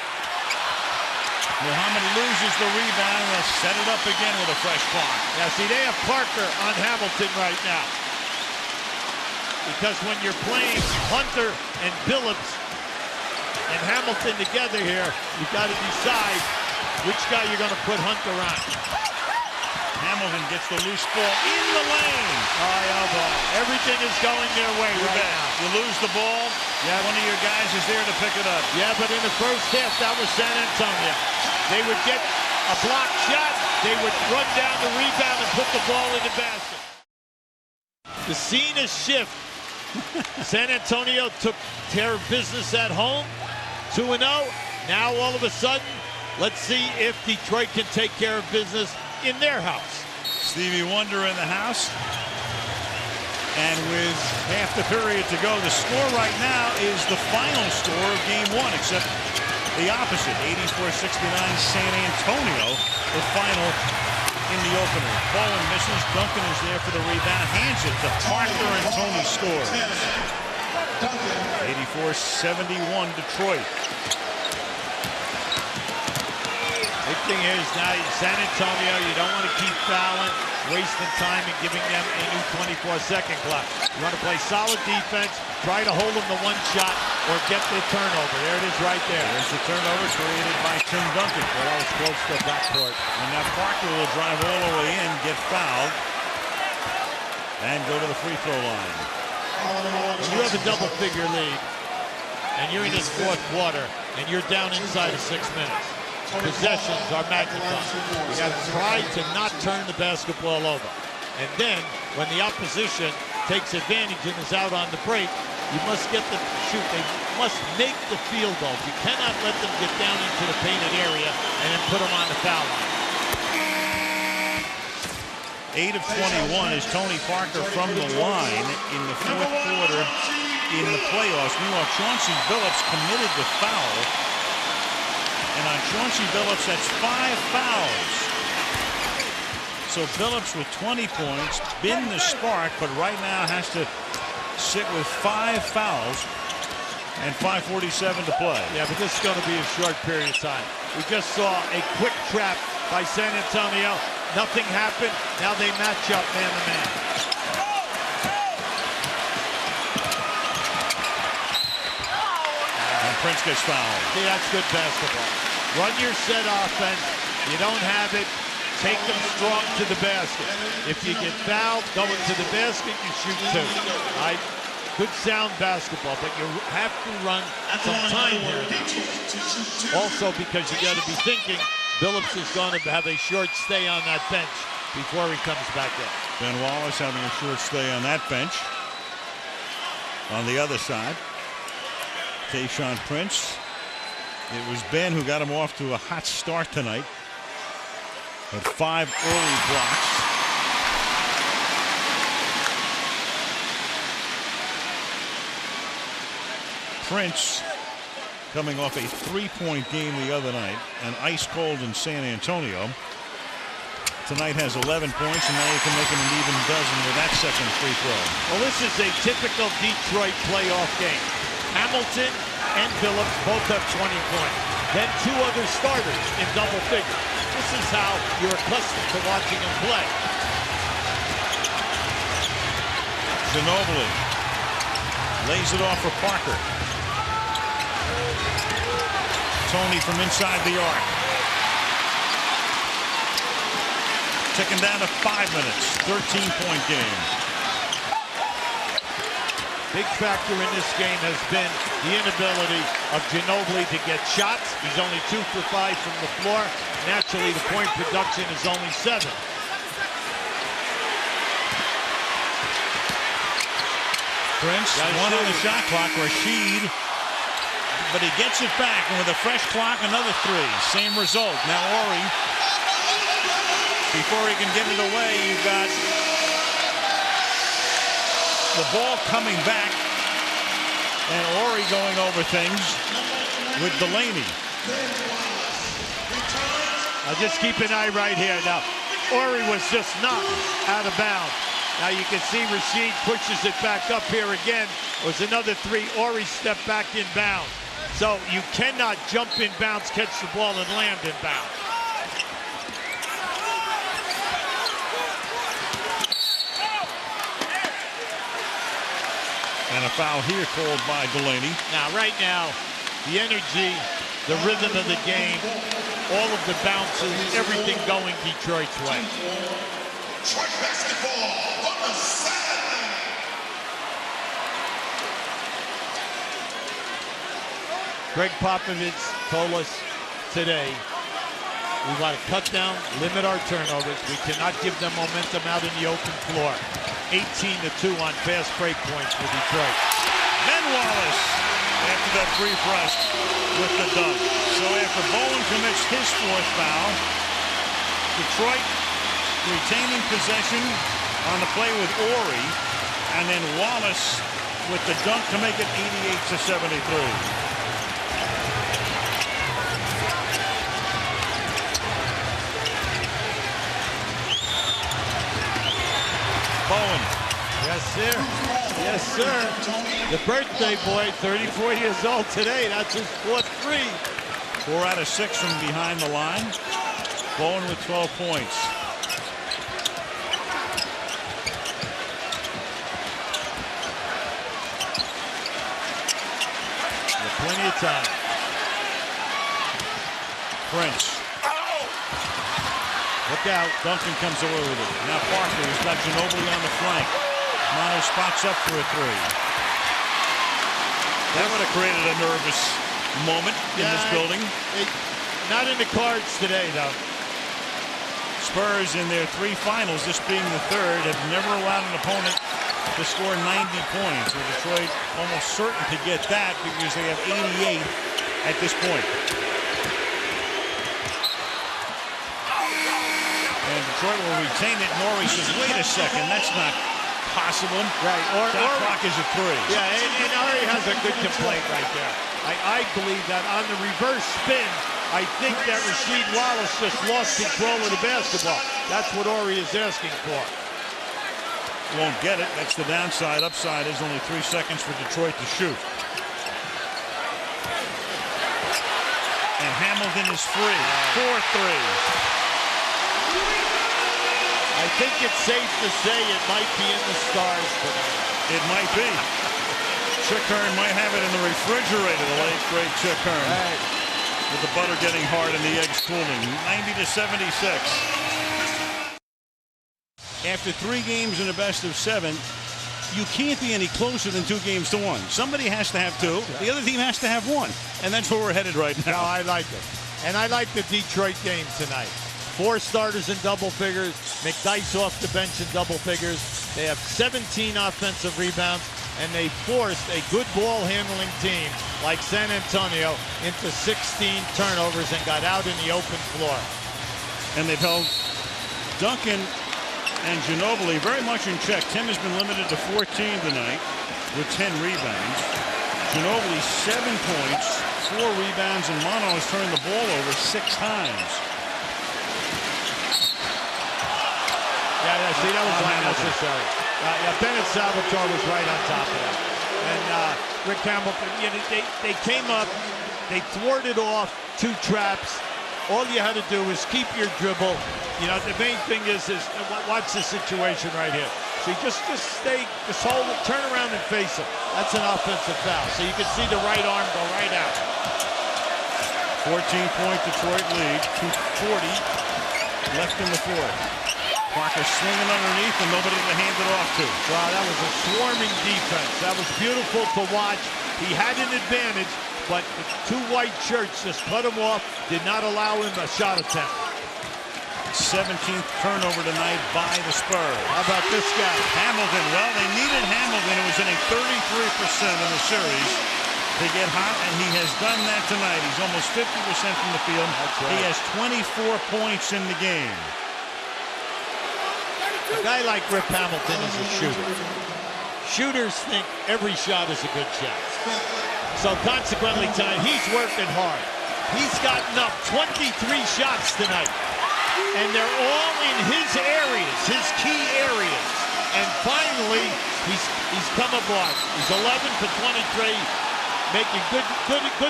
Muhammad loses the rebound. They'll set it up again with a fresh clock. Now, see, they have Parker on Hamilton right now. Because when you're playing Hunter and Billups and Hamilton together here, you've got to decide which guy you're going to put Hunter on. Hamilton gets the loose ball in the lane. Everything is going their way right now. You lose the ball, one of your guys is there to pick it up. Yeah, but in the first half, that was San Antonio. They would get a block shot, they would run down the rebound and put the ball in the basket. The scene is shift. San Antonio took care of business at home, 2-0. Now all of a sudden, let's see if Detroit can take care of business in their house. Stevie Wonder in the house. And with half the period to go, the score right now is the final score of game 1, except the opposite, 84-69 San Antonio, the final in the opener. Bowen misses, Duncan is there for the rebound, hands it to Parker, and Tony scores. 84-71 Detroit. Big thing is now San Antonio, you don't want to keep fouling, wasting time and giving them a new 24-second clock. You want to play solid defense, try to hold them to 1 shot, or get the turnover. There it is right there. There's the turnover created by Tim Duncan. Well, that was close to the backcourt. And now Parker will drive all the way in, get fouled, and go to the free throw line. When you have a double-figure lead, and you're in this 4th quarter, and you're down inside of 6 minutes, possessions are magnified. You got to try to not turn the basketball over. And then, when the opposition takes advantage and is out on the break, you must get them to shoot. They must make the field goal. You cannot let them get down into the painted area and then put them on the foul line. 8 of 21 is Tony Parker from the line in the 4th quarter in the playoffs. Meanwhile, Chauncey Billups committed the foul And on Chauncey Billups, that's 5 fouls. So Billups with 20 points, been the spark, but right now has to sit with 5 fouls and 5:47 to play. Yeah, but this is going to be a short period of time. We just saw a quick trap by San Antonio. Nothing happened. Now they match up man-to-man. And Prince gets fouled. See, that's good basketball. Run your set offense. You don't have it. Take them strong to the basket. If you get fouled, go into the basket, you shoot 2. Good sound basketball, but you have to run some time here. Also, because you got to be thinking Billups is going to have a short stay on that bench before he comes back in. Ben Wallace having a short stay on that bench. On the other side, Tayshaun Prince. It was Ben who got him off to a hot start tonight. Had 5 early blocks. Prince coming off a 3-point game the other night and ice cold in San Antonio. Tonight has 11 points, and now he can make it an even dozen with that second free throw. Well, this is a typical Detroit playoff game. Hamilton and Billups both have 20 points. Then 2 other starters in double figures. This is how you're accustomed to watching them play. Ginobili lays it off for Parker. Tony from inside the arc. Ticking down to 5 minutes. 13-point game. Big factor in this game has been the inability of Ginobili to get shots. He's only 2 for 5 from the floor. Naturally, the point production is only 7. Prince, one on the shot clock. Rashid, but he gets it back, and with a fresh clock, another 3. Same result. Now Ori, before he can get it away, you've got the ball coming back, and Ori going over things with Delaney. Now just keep an eye right here. Now, Ori was just knocked out of bounds. Now you can see Rashid pushes it back up here again. It was another 3. Ori stepped back in bounds. So you cannot jump in bounds, catch the ball, and land in bounds. And a foul here called by Delaney. Now, right now, the energy, the rhythm of the game, all of the bounces, everything going Detroit's way. Detroit basketball on the sideline. Greg Popovich told us today, we want to cut down, limit our turnovers. We cannot give them momentum out in the open floor. 18-2 on fast break points for Detroit. Ben Wallace after that free thrust with the dunk. So after Bowen commits his 4th foul, Detroit retaining possession on the play with Ori, and then Wallace with the dunk to make it 88-73. Bowen. Yes, sir. Yes, sir. The birthday boy, 34 years old today. That's his 4th 3. 4 out of 6 from behind the line. Bowen with 12 points. Plenty of time. Prince. Look out. Duncan comes away with it. Now Parker has got Ginobili on the flank. Manu spots up for a 3. That would have created a nervous moment in this building. Not in the cards today, though. Spurs in their 3 finals, this being the 3rd, have never allowed an opponent to score 90 points. With Detroit almost certain to get that because they have 88 at this point. And Detroit will retain it. Norrie says, wait a second, that's not possible. Right. Shot clock is at 3. Yeah, and Ari has a good complaint right there. I believe that on the reverse spin, I think that Rasheed Wallace just lost control of the basketball. That's what Ori is asking for. Won't get it. That's the downside. Upside is only 3 seconds for Detroit to shoot. And Hamilton is free. 4 threes. I think it's safe to say it might be in the stars tonight. It might be. Chick Hearn might have it in the refrigerator, the late, great Chick Hearn. Right. With the butter getting hard and the eggs cooling. 90-76. After 3 games in a best-of-7, you can't be any closer than 2 games to 1. Somebody has to have 2. The other team has to have 1. And that's where we're headed right now. No, I like it. And I like the Detroit game tonight. 4 starters in double figures. McDyess off the bench in double figures. They have 17 offensive rebounds. And they forced a good ball handling team like San Antonio into 16 turnovers and got out in the open floor. And they've held Duncan and Ginobili very much in check. Tim has been limited to 14 tonight with 10 rebounds. Ginobili 7 points, 4 rebounds, and Mono has turned the ball over 6 times. Yeah, see, that was unnecessary. Yeah, Bennett Salvatore was right on top of that. And Rick Hamilton, they came up, they thwarted off 2 traps. All you had to do was keep your dribble. The main thing is watch the situation right here. So you just hold it, turn around and face it. That's an offensive foul. So you can see the right arm go right out. 14-point Detroit lead, 2:40 left in the 4th. Parker swinging underneath and nobody to hand it off to. Wow, that was a swarming defense. That was beautiful to watch. He had an advantage, but the 2 white shirts just cut him off, did not allow him a shot attempt. 17th turnover tonight by the Spurs. How about this guy? Hamilton. Well, they needed Hamilton, who was hitting 33% in the series, to get hot, and he has done that tonight. He's almost 50% from the field. That's right. He has 24 points in the game. A guy like Rip Hamilton is a shooter. Shooters think every shot is a good shot. So consequently, tonight, he's working hard. He's gotten up 23 shots tonight. And they're all in his areas, his key areas. And finally, he's come aboard. He's 11 for 23, making good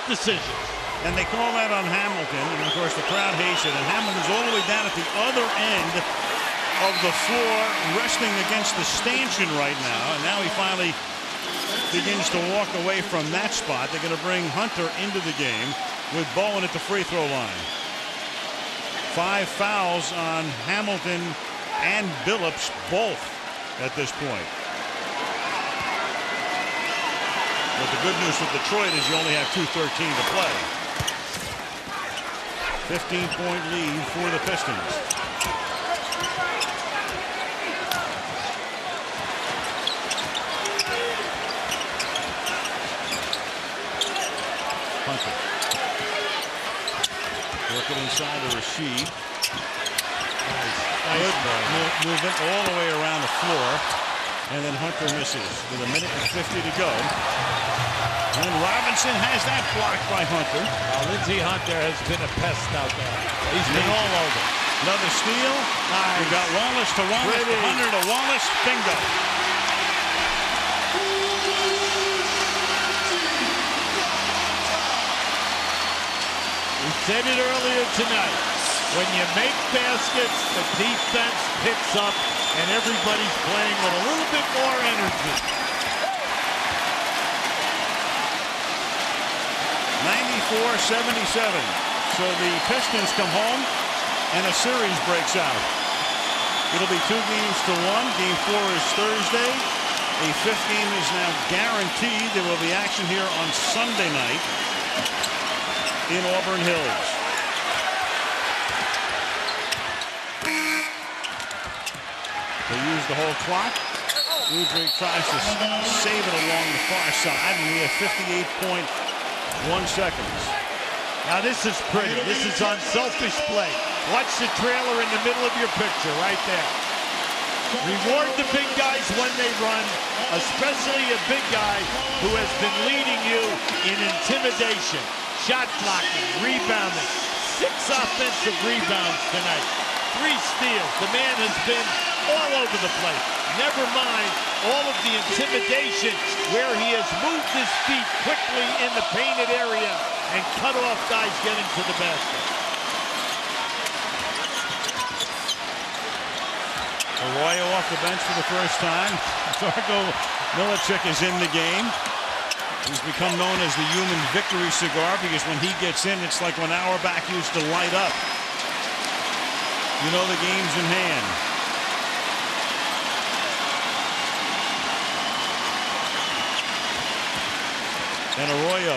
decisions. And they call that on Hamilton, and of course the crowd hates it. And Hamilton's all the way down at the other end of the floor, resting against the stanchion right now. And now he finally begins to walk away from that spot. They're going to bring Hunter into the game with Bowen at the free throw line. 5 fouls on Hamilton and Billups both at this point. But the good news with Detroit is you only have 2:13 to play. 15-point lead for the Pistons. Hunter. Working inside to Rasheed. Nice movement all the way around the floor. And then Hunter misses with 1:50 to go. And Robinson has that blocked by Hunter. Lindsey Hunter has been a pest out there. He's been all over. Another steal. Nice. We got Wallace to Wallace, Hunter to Wallace. Bingo. We said it earlier tonight. When you make baskets, the defense picks up, and everybody's playing with a little bit more energy. 94-77. So the Pistons come home, and a series breaks out. It'll be 2 games to 1. Game 4 is Thursday. A 5th game is now guaranteed. There will be action here on Sunday night in Auburn Hills. They use the whole clock. Udrih tries to save it along the far side, and we have 58.1 seconds. Now this is pretty. This is unselfish play. Watch the trailer in the middle of your picture right there. Reward the big guys when they run, especially a big guy who has been leading you in intimidation, shot blocking, rebounding, 6 offensive rebounds tonight, 3 steals. The man has been all over the place. Never mind all of the intimidation where he has moved his feet quickly in the painted area and cut off guys getting to the basket. Arroyo off the bench for the first time. Darko Milicic is in the game. He's become known as the human victory cigar because when he gets in, it's like when Auerbach used to light up. You know the game's in hand. And Arroyo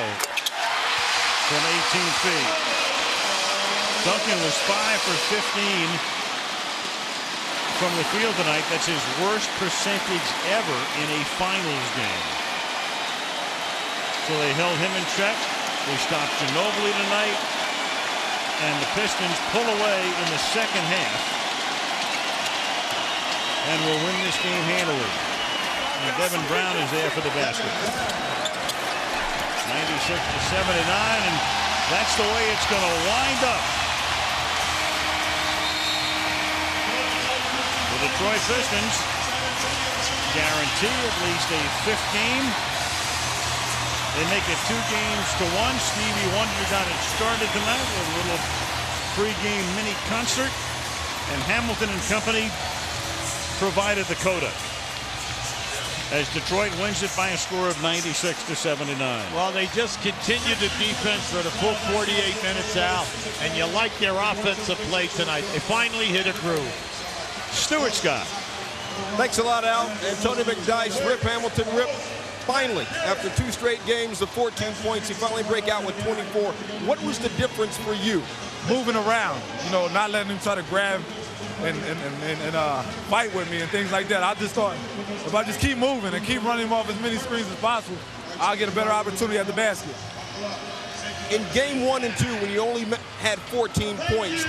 from 18 feet. Duncan was 5 for 15 from the field tonight. That's his worst percentage ever in a finals game. So they held him in check. They stopped Ginobili tonight. And the Pistons pull away in the second half. And will win this game handily. And Devin Brown is there for the basket. 96 to 79, and that's the way it's going to wind up. The Detroit Pistons guarantee at least a 5th game. They make it 2 games to 1. Stevie Wonder got it started tonight with a little pre-game mini concert, and Hamilton and company provided the coda as Detroit wins it by a score of 96 to 79. Well, they just continued the defense for the full 48 minutes out, and you like their offensive play tonight. They finally hit a groove. Stuart Scott. Thanks a lot, Al. Antonio McDyess, Rip Hamilton, Rip. Finally, after 2 straight games, the 14 points, he finally break out with 24. What was the difference for you? Moving around, you know, not letting him try to grab and fight with me and things like that. I just thought if I just keep moving and keep running him off as many screens as possible, I'll get a better opportunity at the basket. In game 1 and 2, when you only had 14 points,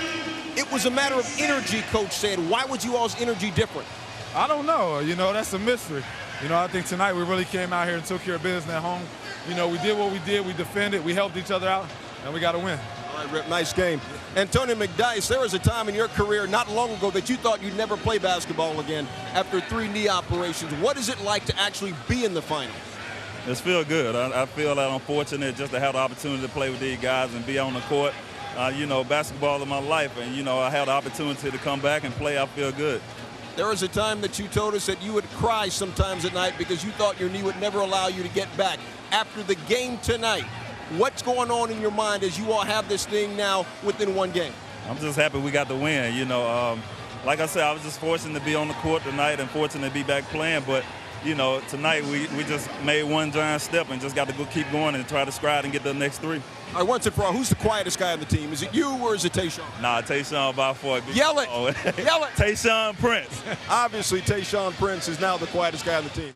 it was a matter of energy, Coach said. Why was you all's energy different? I don't know. You know, that's a mystery. You know, I think tonight we really came out here and took care of business at home. You know, we did what we did. We defended. We helped each other out, and we got to win. All right, Rip, nice game. Antonio McDyess, there was a time in your career not long ago that you thought you'd never play basketball again after 3 knee operations. What is it like to actually be in the finals? It's feel good. I feel that I'm fortunate just to have the opportunity to play with these guys and be on the court. You know, basketball in my life, and, you know, I had the opportunity to come back and play. I feel good. There was a time that you told us that you would cry sometimes at night because you thought your knee would never allow you to get back. After the game tonight, what's going on in your mind as you all have this thing now within 1 game? I'm just happy we got the win. You know, like I said, I was just fortunate to be on the court tonight and fortunate to be back playing. But, you know, tonight we just made 1 giant step and just got to go keep going and try to stride and get the next 3. All right, once and for all, who's the quietest guy on the team? Is it you or is it Tayshaun? Nah, Tayshaun by far. Yell it! Yell it! Tayshaun Prince. Obviously, Tayshaun Prince is now the quietest guy on the team.